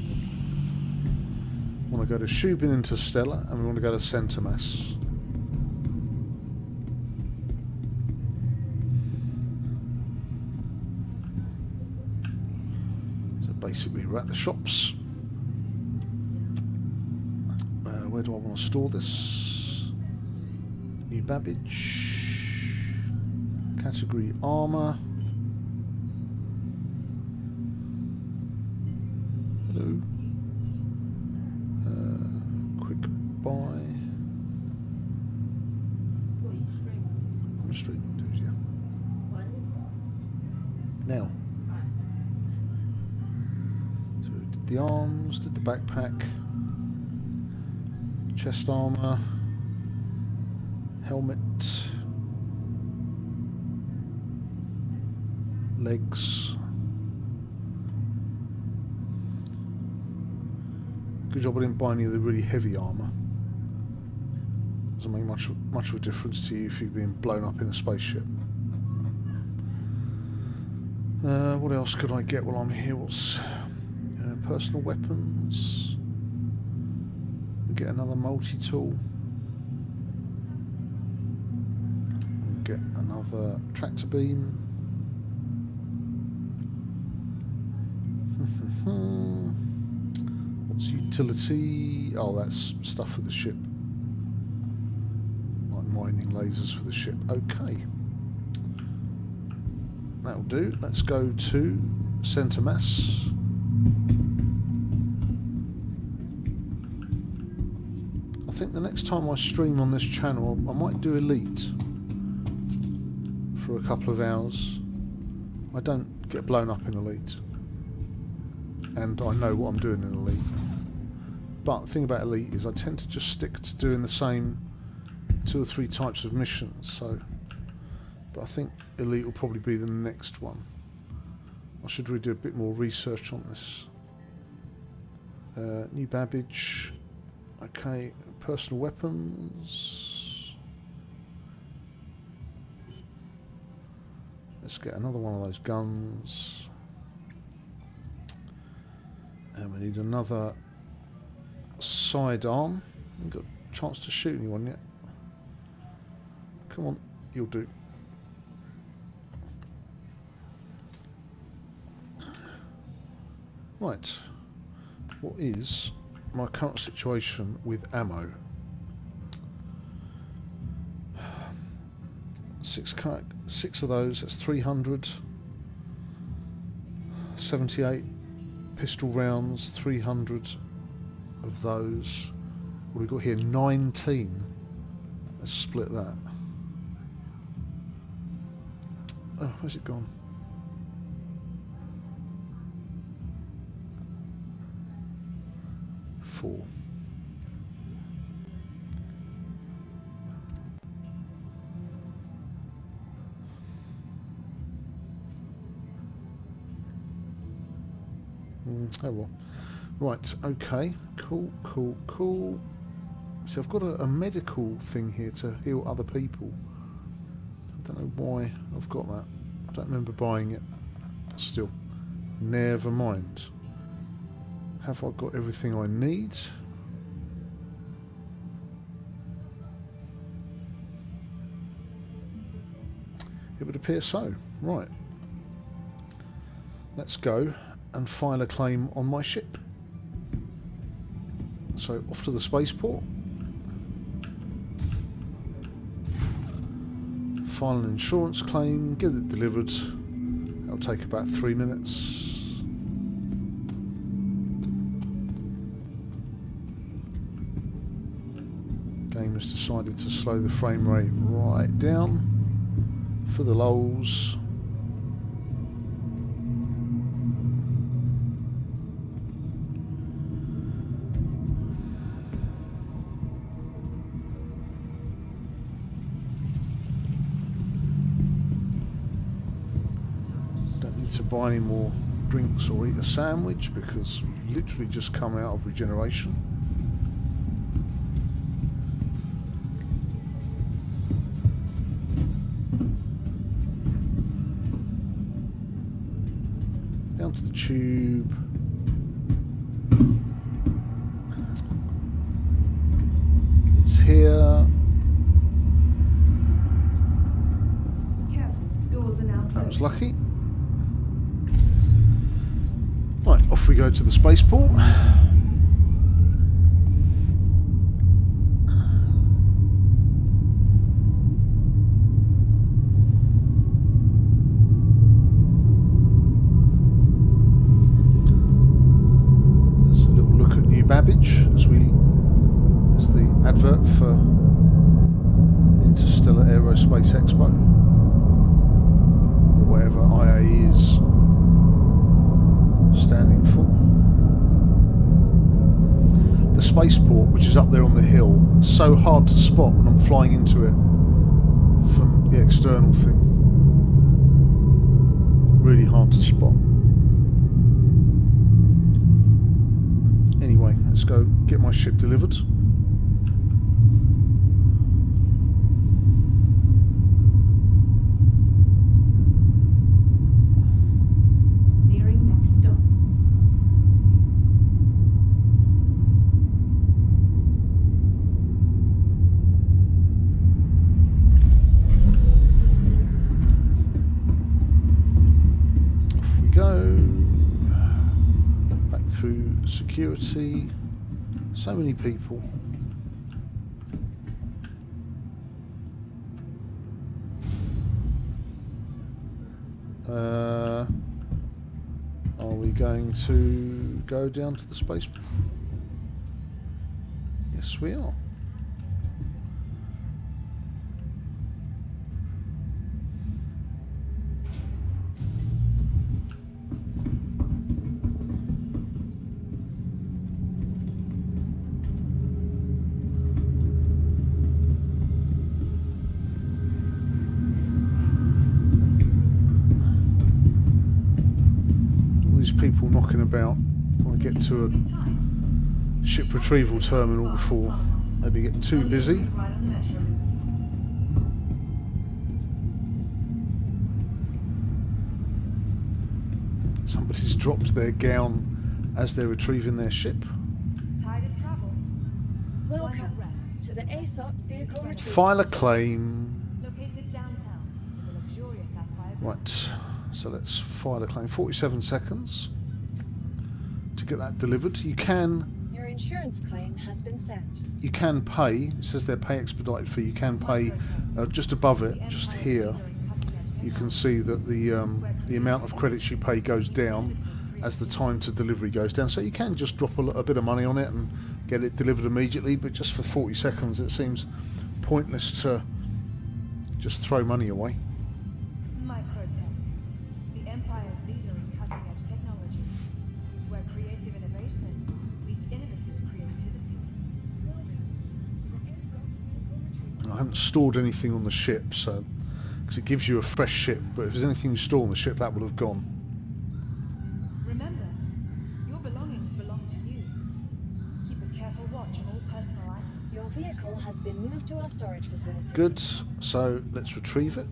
We want to go to Shubin Interstellar and we want to go to Centre Mass. So basically we're at the shops. Where do I want to store this? New Babbage. Category armour. Hello. Quick buy. I'm streaming, dude, yeah. Now. So we did the arms, did the backpack. Chest armour. Helmet. Legs. Good job I didn't buy any of the really heavy armour. Doesn't make much of a difference to you if you've been blown up in a spaceship. What else could I get while I'm here? What's personal weapons? We get another multi-tool. Get another tractor beam. What's utility? Oh, that's stuff for the ship. Like mining lasers for the ship. Okay. That'll do. Let's go to Centre Mass. I think the next time I stream on this channel, I might do Elite for a couple of hours. I don't get blown up in Elite. And I know what I'm doing in Elite. But the thing about Elite is I tend to just stick to doing the same 2 or 3 types of missions. So, but I think Elite will probably be the next one. I should really do a bit more research on this. New Babbage. Okay, personal weapons. Let's get another one of those guns. And we need another sidearm. Haven't got a chance to shoot anyone yet. Come on, you'll do. Right. What is my current situation with ammo? 6 of those, that's 300. 78 pistol rounds, 300 of those. What have we got here? 19. Let's split that. Oh, where's it gone? Four. Oh well. Right, okay. Cool. See, I've got a medical thing here to heal other people. I don't know why I've got that. I don't remember buying it. Still. Never mind. Have I got everything I need? It would appear so. Right. Let's go and file a claim on my ship. So off to the spaceport. File an insurance claim, get it delivered. That'll That'll take about 3 minutes. Game has decided to slow the frame rate right down for the lulls. Don't need to buy any more drinks or eat a sandwich because we've literally just come out of regeneration. Down to the tube. It's here. Careful, doors are now closed. That was lucky. Right, off we go to the spaceport. As the advert for Interstellar Aerospace Expo, or whatever IAE is standing for. The spaceport, which is up there on the hill, so hard to spot when I'm flying into it from the external thing. Really hard to spot. Anyway, let's go get my ship delivered. Nearing next stop. Off we go. Through security, so many people. Are we going to go down to the space? Yes, we are. People knocking about when I get to a ship retrieval terminal before maybe getting too busy. Somebody's dropped their gown as they're retrieving their ship. Welcome to the ASOP vehicle retrieval. File a claim. Located downtown in the luxurious Sapphire. Right, so let's file a claim. 47 seconds to get that delivered. You can... Your insurance claim has been sent. You can pay, it says there pay expedited fee, you can pay just above it, just here. You can see that the amount of credits you pay goes down as the time to delivery goes down. So you can just drop a bit of money on it and get it delivered immediately, but just for 40 seconds it seems pointless to just throw money away. The Empire's leader in cutting-edge technology, where creative innovation meets innovative creativity. Welcome to the ASOP vehicle retrieval. I haven't stored anything on the ship, so because it gives you a fresh ship, but if there's anything you store on the ship, that would have gone. Remember, your belongings belong to you. Keep a careful watch on all personal items. Your vehicle has been moved to our storage facility. Good, so let's retrieve it.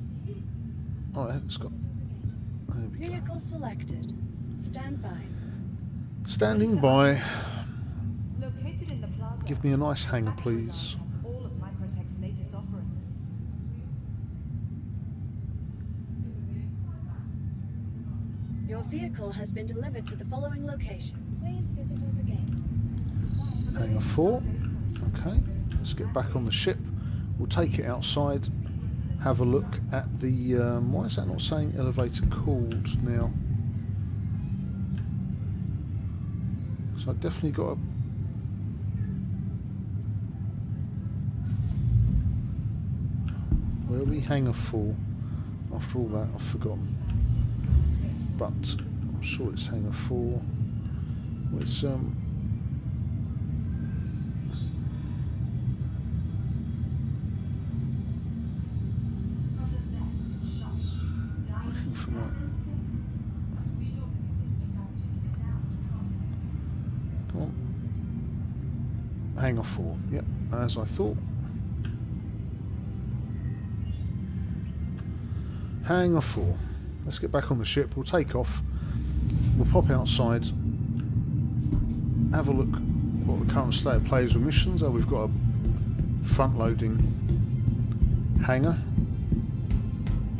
Oh, it's got... There we go. Vehicle selected. Stand by. Standing by. Located in the plaza. Give me a nice hangar, please. All of Microtech's latest offerings. Your vehicle has been delivered to the following location. Please visit us again. Hangar 4. Okay, let's get back on the ship. We'll take it outside, have a look at the... why is that not saying elevator called now? So I've definitely got a... Where are we hangar 4? After all that, I've forgotten. But I'm sure it's hangar 4. It's looking for my... Come on. Hangar 4. Yep, as I thought. Hangar 4. Let's get back on the ship. We'll take off. We'll pop outside. Have a look what the current state of play is with missions. Oh, we've got a front-loading hangar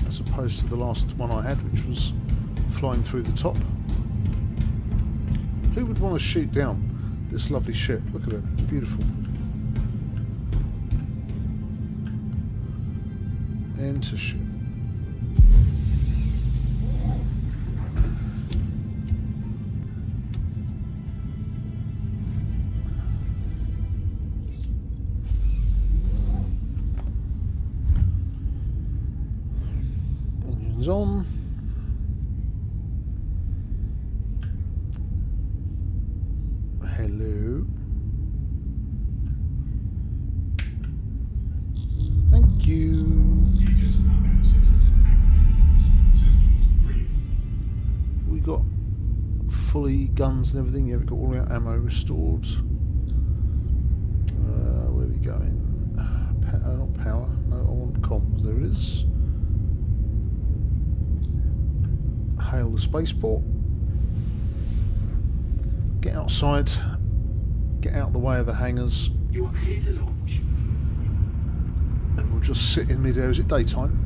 as opposed to the last one I had, which was flying through the top. Who would want to shoot down this lovely ship? Look at it. It's beautiful. Enter ship. On. Hello. Thank you. Aegis combat system activated. Systems green. We got fully guns and everything. Yeah, we got all our ammo restored. Where are we going? Not power. No, I want comms. There it is. Hail the spaceport. Get outside. Get out the way of the hangars. You are clear to launch. And we'll just sit in mid-air. Is it daytime?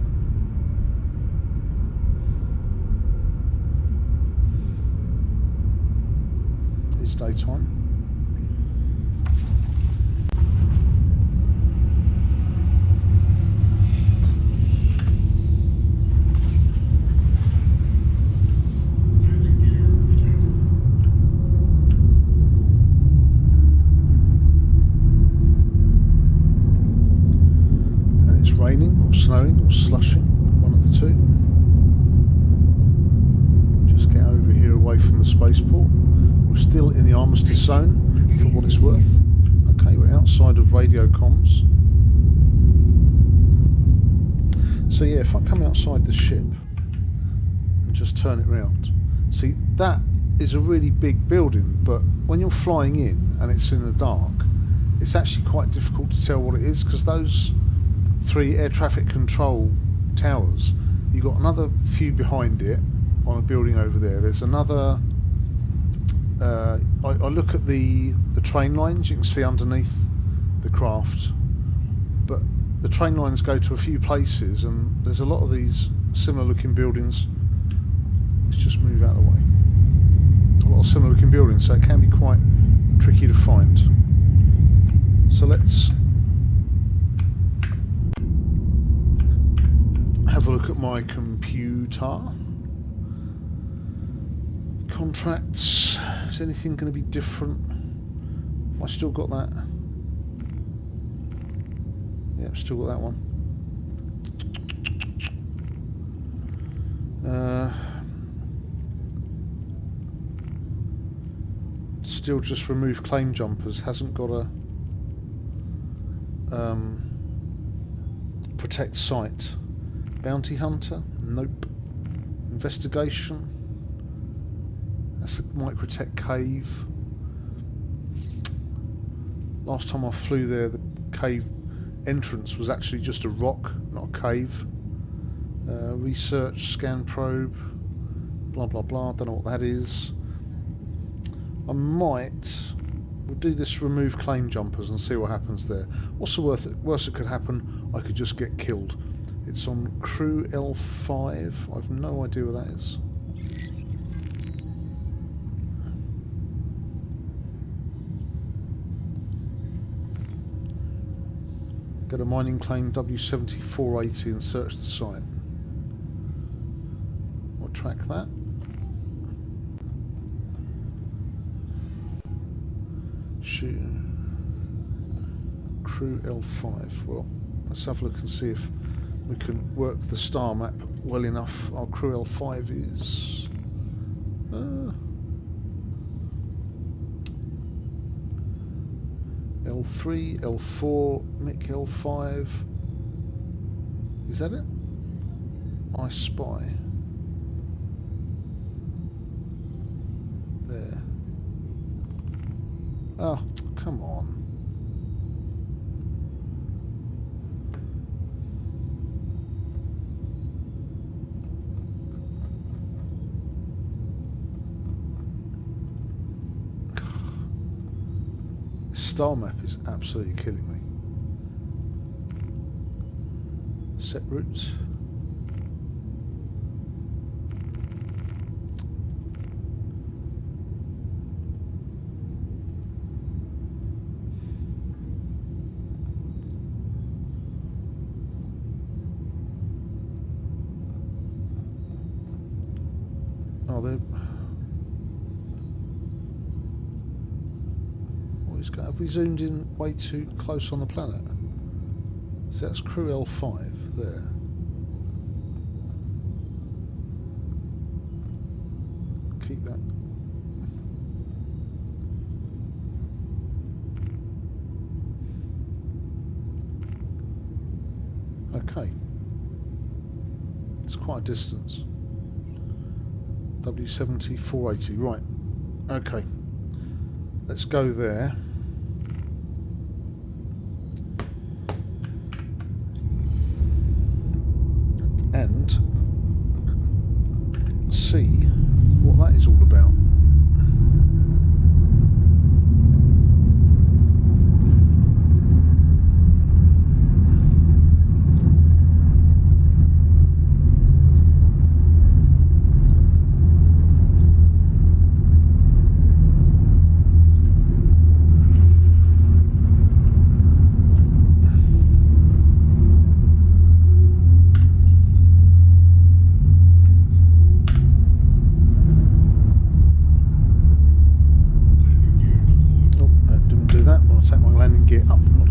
It's daytime. Landing gear rejected. And it's raining or snowing or slushing, one of the two. Just get over here away from the spaceport. We're still in the armistice zone for what it's worth. Okay, we're outside of radio comms. So yeah, if I come outside the ship and just turn it round, see, that is a really big building, but when you're flying in and it's in the dark, it's actually quite difficult to tell what it is, because those 3 air traffic control towers, you've got another few behind it on a building over there. There's another... I look at the train lines, you can see underneath the craft, but the train lines go to a few places, and there's a lot of these similar looking buildings. Let's just move out of the way. A lot of similar looking buildings, so it can be quite tricky to find. So let's have a look at my computer. Contracts. Is anything going to be different? Have I still got that? Yeah, I've still got that one. Still just remove claim jumpers. Hasn't got a protect site. Bounty hunter? Nope. Investigation? That's a Microtech cave. Last time I flew there, the cave entrance was actually just a rock, not a cave. Research, scan probe, blah blah blah, don't know what that is. We'll do this remove claim jumpers and see what happens there. What's the worst that could happen? I could just get killed. It's on crew L5, I've no idea where that is. Go to mining claim W7480 and search the site. We'll track that. Shoot. Crew L5. Well, let's have a look and see if we can work the star map well enough. Our crew L5 is... L3, L4, Mick L5. Is that it? I spy. There. Oh, come on. Star map is absolutely killing me. Set routes. Oh, they're... Have we zoomed in way too close on the planet? So that's crew L5 there. Keep that. Okay. It's quite a distance. W7480, right. Okay. Let's go there. And see what that is all about.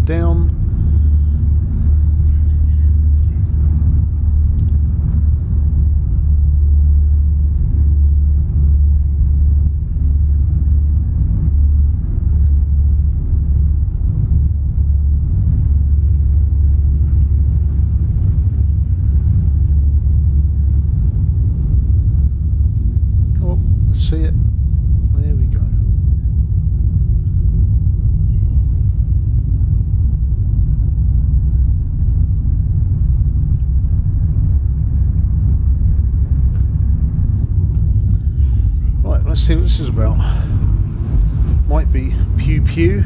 Down. Come on, let's see it. There we go. Let's see what this is about. Might be pew pew,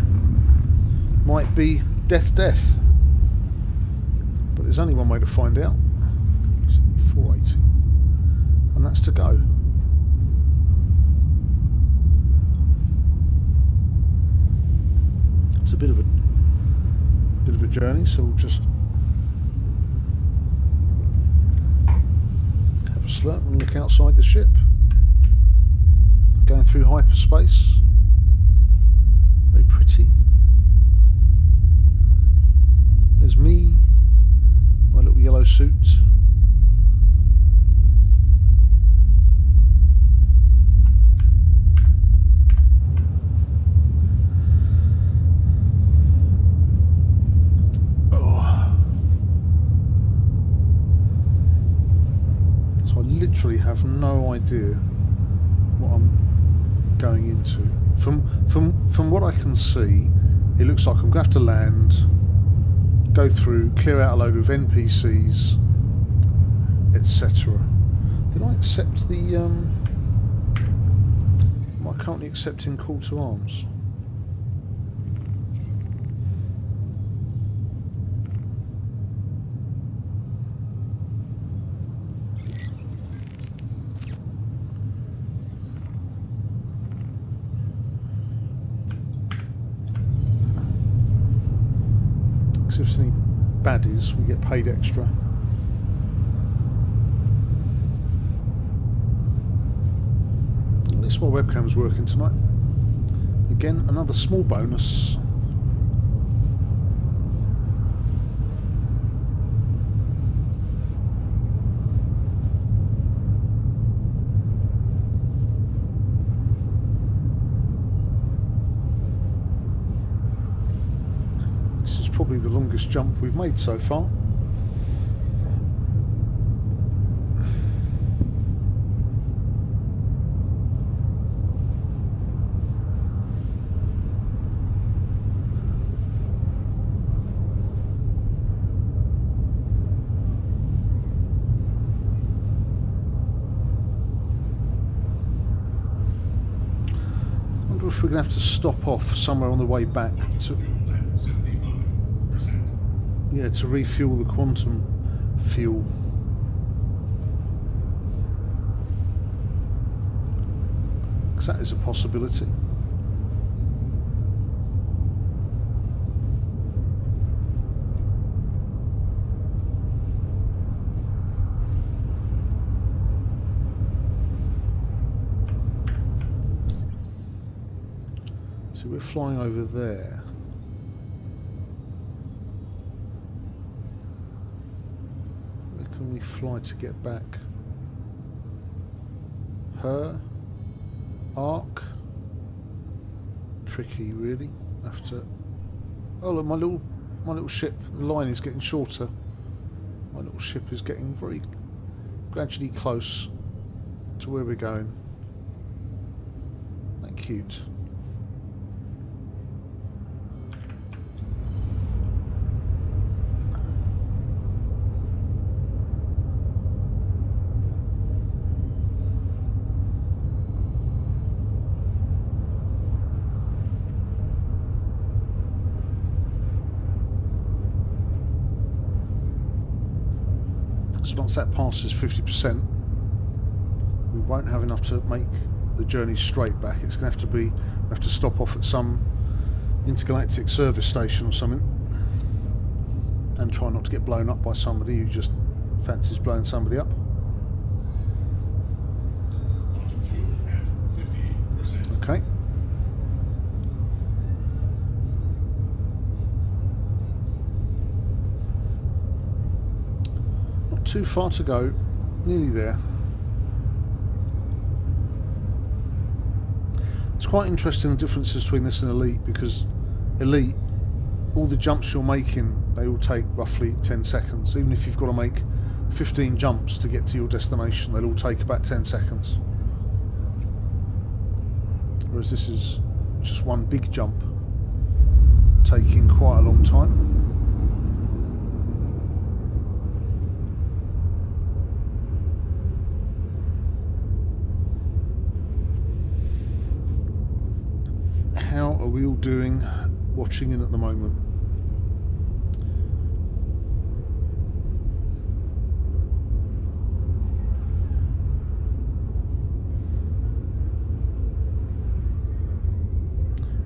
might be death death, but there's only one way to find out. 480, and that's to go. It's a bit of a journey, so we'll just have a slurp and look outside the ship. Going through hyperspace. Very pretty. There's me, my little yellow suit. Oh. So I literally have no idea what I'm going into. From what I can see, it looks like I'm going to have to land, go through, clear out a load of NPCs, etc. Did I accept the am I currently accepting call to arms? If there's any baddies, we get paid extra. At least my webcam's working tonight. Again, another small bonus. This is probably the longest jump we've made so far. If we're going to have to stop off somewhere on the way back to, yeah, to refuel the quantum fuel. Because that is a possibility. So we're flying over there. Where can we fly to get back? Her? Arc? Tricky, really. Have to. Oh look, my little ship. The line is getting shorter. My little ship is getting very gradually close to where we're going. Isn't that cute? Once that passes 50%, we won't have enough to make the journey straight back. It's going to have to be, we have to stop off at some intergalactic service station or something and try not to get blown up by somebody who just fancies blowing somebody up. Okay. Too far to go, nearly there. It's quite interesting the differences between this and Elite, because Elite, all the jumps you're making, they all take roughly 10 seconds. Even if you've got to make 15 jumps to get to your destination, they'll all take about 10 seconds. Whereas this is just one big jump, taking quite a long time. How are we all doing watching in at the moment?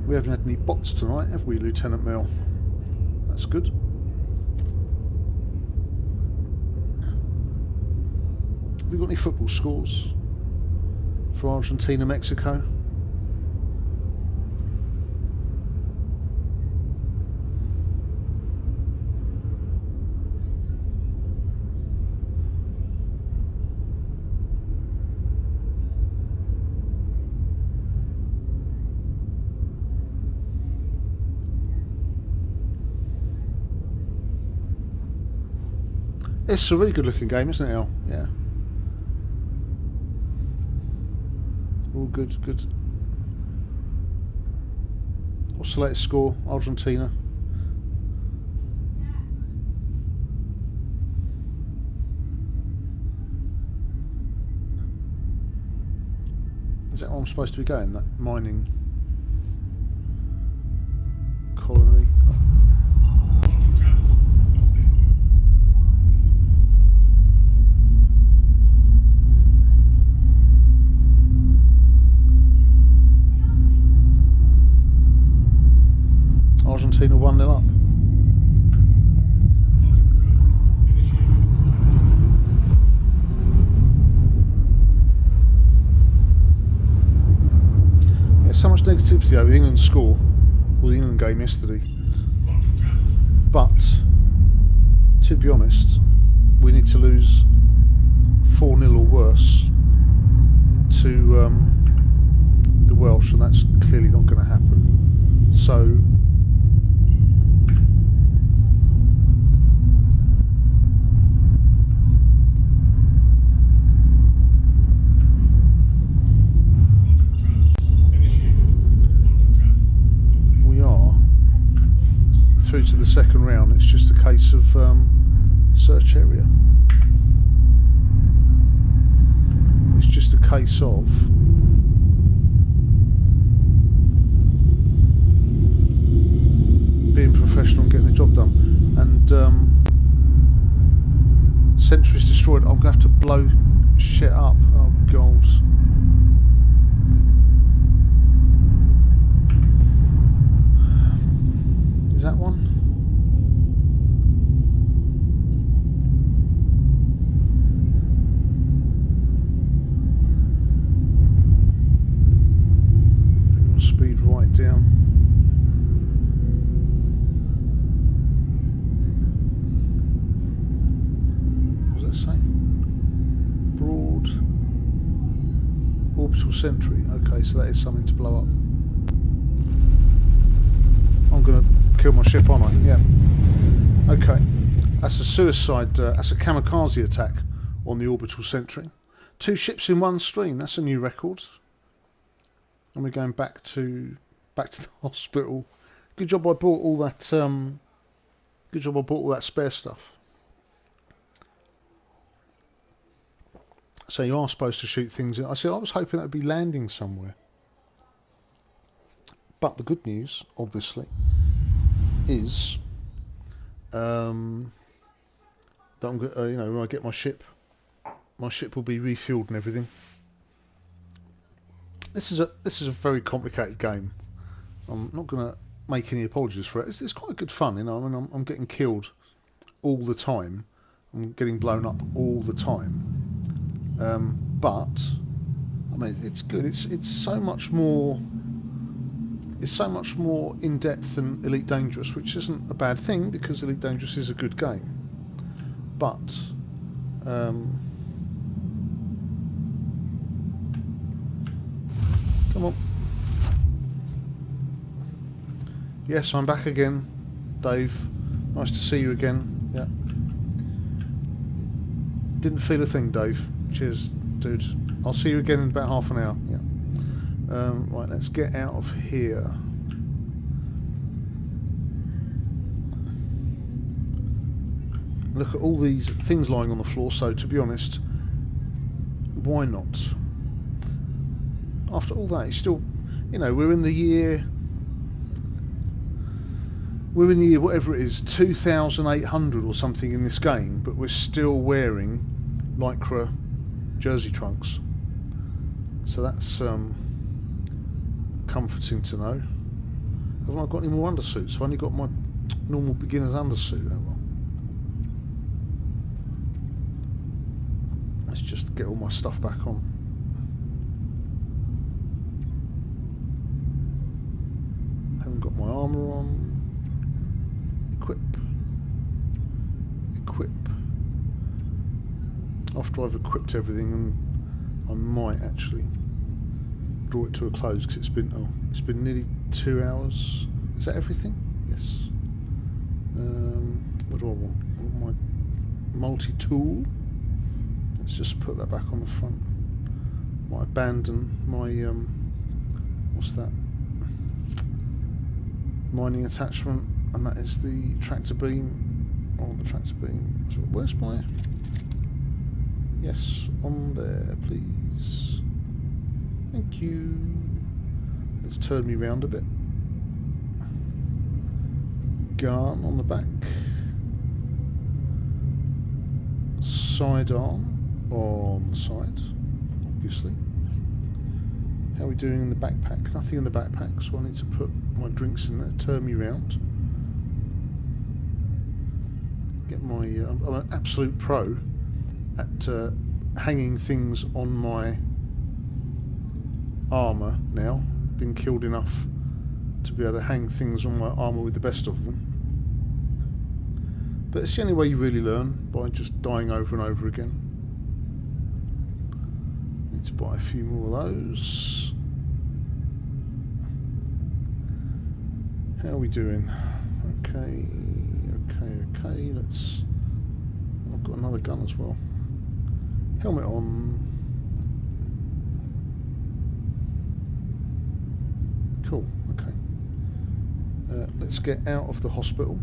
We haven't had any bots tonight, have we, Lieutenant Mel? That's good. Have we got any football scores for Argentina, Mexico? It's a really good looking game, isn't it, Al? Yeah. All good, good. What's the latest score? Argentina. Is that where I'm supposed to be going? That mining colony? Argentina 1-0 up. much negativity over the England score, or the England game yesterday. But, to be honest, we need to lose 4-0 or worse to the Welsh, and that's clearly not going to happen. So, we are through to the second round. It's just a case of search area. It's just a case of being professional and getting the job done. And Sentry's destroyed. I'm going to have to blow shit up. Oh, God. Is that one? Bring my speed right down. What does that say? Broad orbital sentry. Okay, so that is something to blow up. I'm going to kill my ship, aren't I? Yeah. Okay. That's a suicide, that's a kamikaze attack on the orbital sentry. 2 ships in one stream. That's a new record. And we're going back to the hospital. Good job I bought all that. Good job I bought all that spare stuff. So you are supposed to shoot things. I said I was hoping that would be landing somewhere. But the good news, obviously, is that I'm you know, when I get my ship will be refueled and everything. This is a very complicated game. I'm not going to make any apologies for it. It's quite good fun, you know. I mean, I'm getting killed all the time. I'm getting blown up all the time. But I mean, it's good. It's so much more. It's so much more in depth than Elite Dangerous, which isn't a bad thing because Elite Dangerous is a good game. But come on. Yes, I'm back again, Dave. Nice to see you again. Yeah. Didn't feel a thing, Dave. Cheers, dude. I'll see you again in about half an hour. Yeah. Right, let's get out of here. Look at all these things lying on the floor, so to be honest, why not? After all that, it's still, you know, we're in the year whatever it is, 2,800 or something in this game, but we're still wearing Lycra jersey trunks. So that's comforting to know. Haven't I got any more undersuits? I've only got my normal beginner's undersuit. Oh well. Let's just get all my stuff back on. Haven't got my armour on. Equip. After I've equipped everything, and I might actually draw it to a close because it's been nearly 2 hours. Is that everything? Yes. What do I want? I want my multi-tool. Let's just put that back on the front. Might abandon my what's that? Mining attachment, and that is the tractor beam. On the tractor beam. So where's my? Yes, on there, please. Thank you. Let's turn me round a bit. Gun on the back. Sidearm on the side, obviously. How are we doing in the backpack? Nothing in the backpack, so I need to put my drinks in there. Turn me round. Get my. I'm an absolute pro at hanging things on my armour now. been killed enough to be able to hang things on my armour with the best of them. But it's the only way you really learn, by just dying over and over again. Need to buy a few more of those. How are we doing? Okay, let's... I've got another gun as well. Helmet on. Cool, okay. Let's get out of the hospital.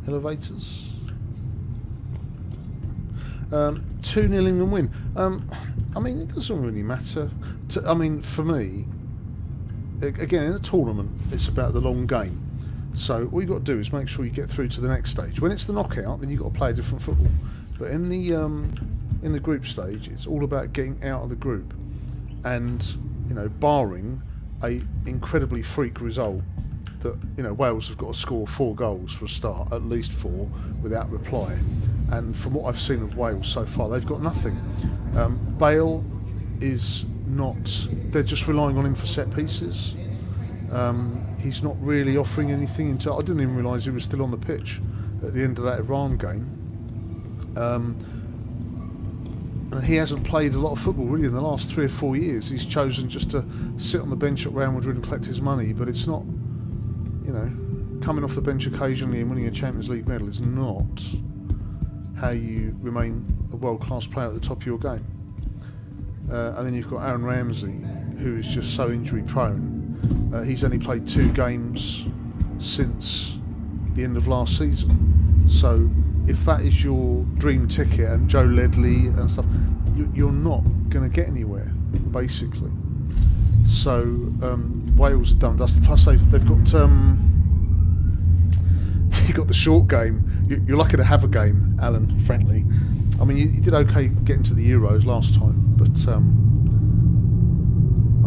Elevators. 2-0 England win. I mean, it doesn't really matter. I mean, for me, again, in a tournament, it's about the long game. So all you've got to do is make sure you get through to the next stage. When it's the knockout, then you've got to play a different football. But in the group stage, it's all about getting out of the group. And, you know, barring a incredibly freak result that, you know, Wales have got to score 4 goals for a start, at least 4, without reply. And from what I've seen of Wales so far, they've got nothing. Bale is not... They're just relying on him for set pieces. He's not really offering anything into... I didn't even realise he was still on the pitch at the end of that Iran game. And he hasn't played a lot of football really in the last 3 or 4 years. He's chosen just to sit on the bench at Real Madrid and collect his money, but it's not, you know, coming off the bench occasionally and winning a Champions League medal is not how you remain a world-class player at the top of your game. And then you've got Aaron Ramsey, who is just so injury-prone. He's only played 2 games since the end of last season. So if that is your dream ticket, and Joe Ledley and stuff, you're not going to get anywhere, basically. So Wales are done and dusted. Plus they've got you've got the short game. You're lucky to have a game, Alan, frankly. I mean, you did okay getting to the Euros last time, but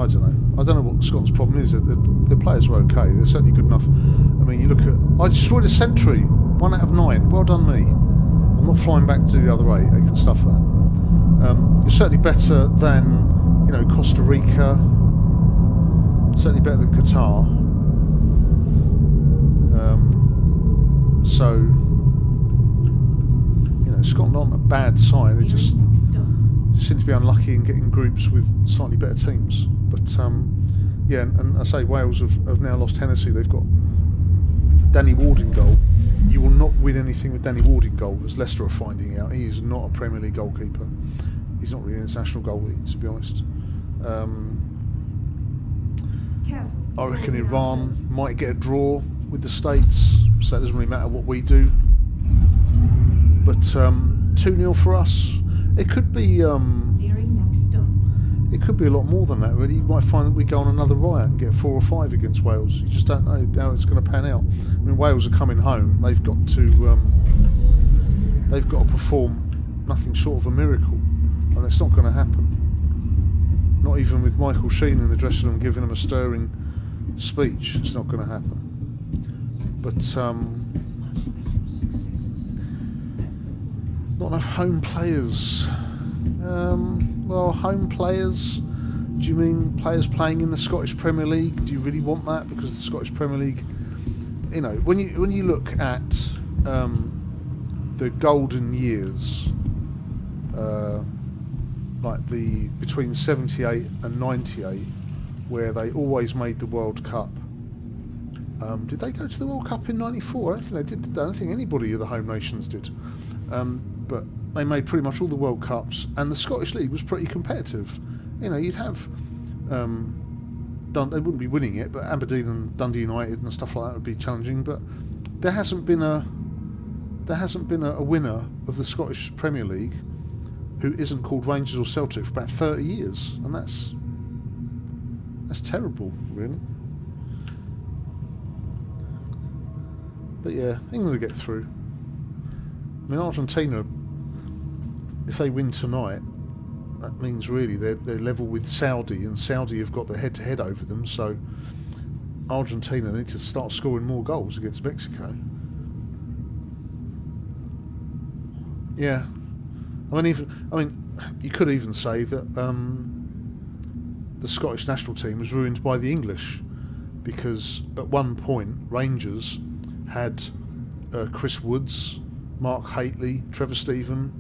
I don't know. I don't know what Scotland's problem is. The players are okay. They're certainly good enough. I mean, you look at... I destroyed a sentry. 1 out of 9. Well done me. I'm not flying back to the other 8. They can stuff that. You're certainly better than, you know, Costa Rica. Certainly better than Qatar. So, you know, Scotland aren't a bad side. They just seem to be unlucky in getting groups with slightly better teams. But yeah, and I say Wales have now lost Hennessy. They've got Danny Ward in goal. You will not win anything with Danny Ward in goal, as Leicester are finding out. He is not a Premier League goalkeeper. He's not really an international goalie, to be honest. I reckon Iran might get a draw with the States, so it doesn't really matter what we do. But 2-0 for us. It could be it could be a lot more than that, really. You might find that we go on another riot and get 4 or 5 against Wales. You just don't know how it's going to pan out. I mean, Wales are coming home. They've got to perform nothing short of a miracle, and it's not going to happen. Not even with Michael Sheen in the dressing room giving them a stirring speech. It's not going to happen. But not enough home players. Well, home players, do you mean players playing in the Scottish Premier League? Do you really want that? Because the Scottish Premier League, you know, when you look at the golden years, like between 78 and 98, where they always made the World Cup. Did they go to the World Cup in 94? I don't think they did. I don't think anybody of the home nations did. But they made pretty much all the World Cups, and the Scottish League was pretty competitive. You know, you'd have they wouldn't be winning it, but Aberdeen and Dundee United and stuff like that would be challenging. But there hasn't been a winner of the Scottish Premier League who isn't called Rangers or Celtic for about 30 years, and that's terrible, really. But yeah, England will get through. I mean, Argentina, if they win tonight, that means really they're level with Saudi, and Saudi have got the head-to-head over them, so Argentina need to start scoring more goals against Mexico. Yeah. I mean, you could even say that the Scottish national team was ruined by the English, because at one point Rangers had Chris Woods, Mark Haitley, Trevor Stephen,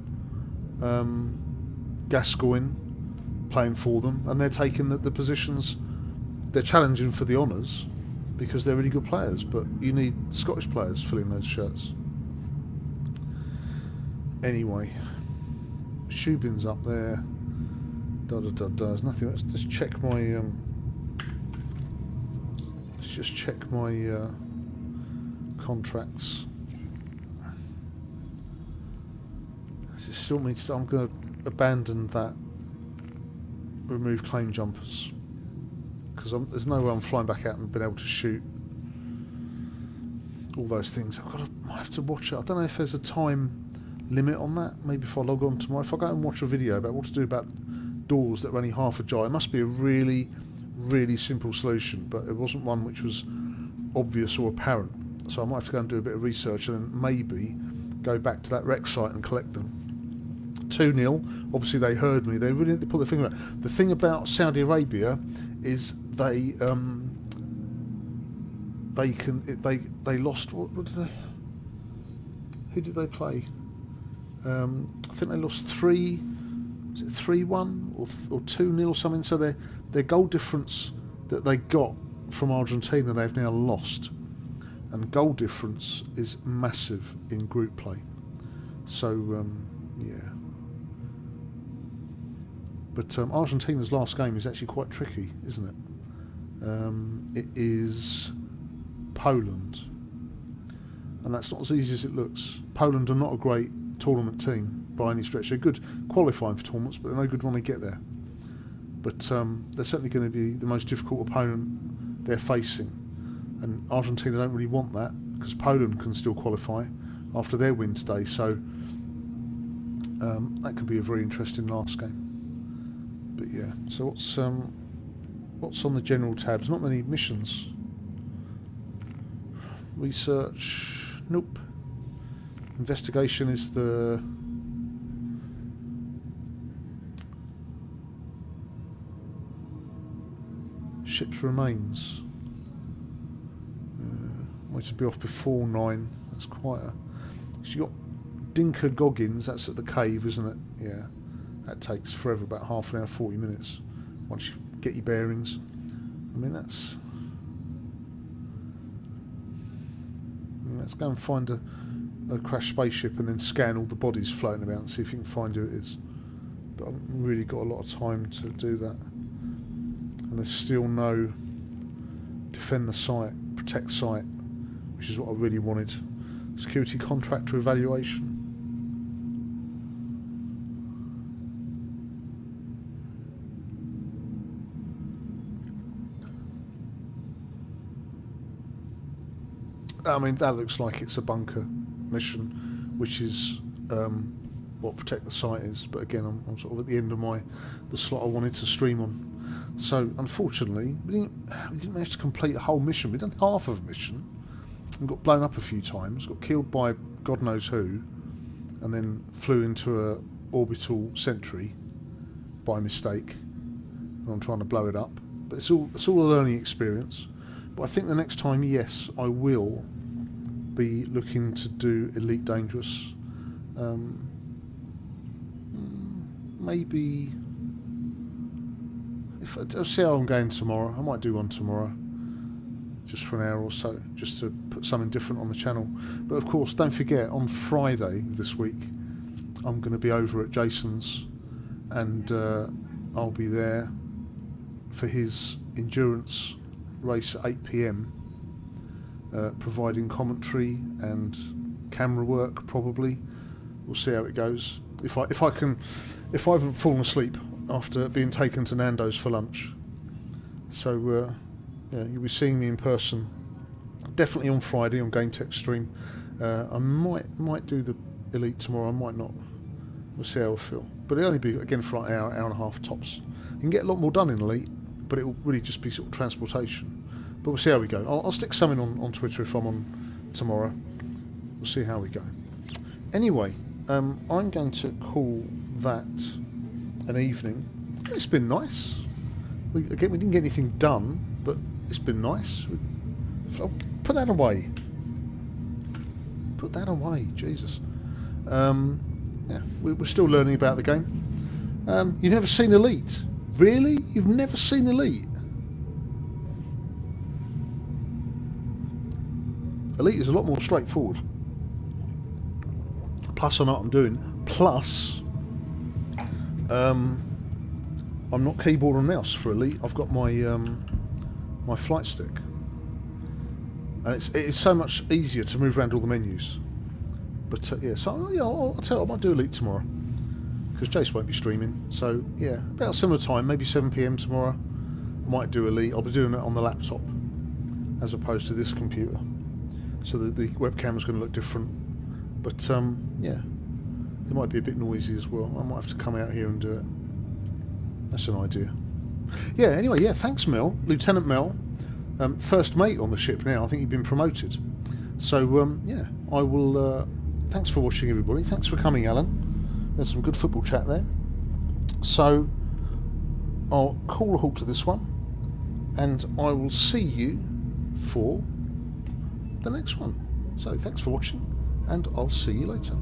Gascoigne playing for them, and they're taking the positions. They're challenging for the honours because they're really good players, but you need Scottish players filling those shirts. Anyway, shoe bins up there. There's nothing. Let's just check my. Let's just check my contracts. It still means that I'm going to abandon that. Remove claim jumpers, because there's no way I'm flying back out and being able to shoot all those things. I have to watch it. I don't know if there's a time limit on that. Maybe if I log on tomorrow, if I go and watch a video about what to do about doors that are only half ajar, it must be a really, really simple solution, but it wasn't one which was obvious or apparent. So I might have to go and do a bit of research and then maybe go back to that rec site and collect them. 2-0. Obviously, they heard me. They really need to pull their finger out. The thing about Saudi Arabia is they lost. What did they? Who did they play? I think they lost 3-1 or 2-0 or something. So their goal difference that they got from Argentina, they've now lost, and goal difference is massive in group play. So yeah. But Argentina's last game is actually quite tricky, isn't it? It is Poland, and that's not as easy as it looks. Poland are not a great tournament team by any stretch. They're good qualifying for tournaments, but they're no good when they get there. But they're certainly going to be the most difficult opponent they're facing, and Argentina don't really want that because Poland can still qualify after their win today. So that could be a very interesting last game. But yeah, so what's on the general tabs? Not many missions. Research, nope. Investigation is the ship's remains. Way to be off before 9. That's quite a. So you got Dinka Goggins. That's at the cave, isn't it? Yeah. That takes forever, about half an hour, 40 minutes, once you get your bearings. I mean, let's go and find a crashed spaceship and then scan all the bodies floating about and see if you can find who it is. But I haven't really got a lot of time to do that. And there's still no defend the site, protect site, which is what I really wanted. Security contractor evaluation. I mean, that looks like it's a bunker mission, which is what protect the site is. But again, I'm sort of at the end of the slot I wanted to stream on. So unfortunately, we didn't manage to complete a whole mission. We've done half of a mission and got blown up a few times. Got killed by God knows who, and then flew into a orbital sentry by mistake. And I'm trying to blow it up. But it's all a learning experience. But I think the next time, yes, I will be looking to do Elite Dangerous. Maybe I'll see how I'm going tomorrow. I might do one tomorrow, just for an hour or so, just to put something different on the channel. But of course, don't forget, on Friday this week, I'm going to be over at Jason's, and I'll be there for his endurance race at 8 PM, providing commentary and camera work. Probably we'll see how it goes. If I haven't fallen asleep after being taken to Nando's for lunch. So yeah, you'll be seeing me in person definitely on Friday on Game Tech stream. I might do the Elite tomorrow. I might not. We'll see how I feel. But it'll only be again for like an hour and a half tops. You can get a lot more done in Elite, but it will really just be sort of transportation. But we'll see how we go. I'll stick something on Twitter if I'm on tomorrow. We'll see how we go. Anyway, I'm going to call that an evening. It's been nice. Again, we didn't get anything done, but it's been nice. Oh, put that away. Put that away, Jesus. Yeah, we're still learning about the game. You've never seen Elite? Really? You've never seen Elite? Elite is a lot more straightforward. Plus, I know what I'm doing. Plus, I'm not keyboard and mouse for Elite. I've got my my flight stick, and it's so much easier to move around all the menus. But yeah, so yeah, I'll tell you, I might do Elite tomorrow because Jace won't be streaming. So yeah, about similar time, maybe 7 PM tomorrow. I might do Elite. I'll be doing it on the laptop as opposed to this computer, so the webcam is going to look different. But yeah, it might be a bit noisy as well. I might have to come out here and do it. That's an idea. Yeah, anyway, yeah, thanks Mel, Lieutenant Mel, first mate on the ship now. I think you've been promoted. So yeah, I will, thanks for watching everybody. Thanks for coming, Alan. There's some good football chat there. So I'll call a halt to this one, and I will see you for the next one. So thanks for watching, and I'll see you later.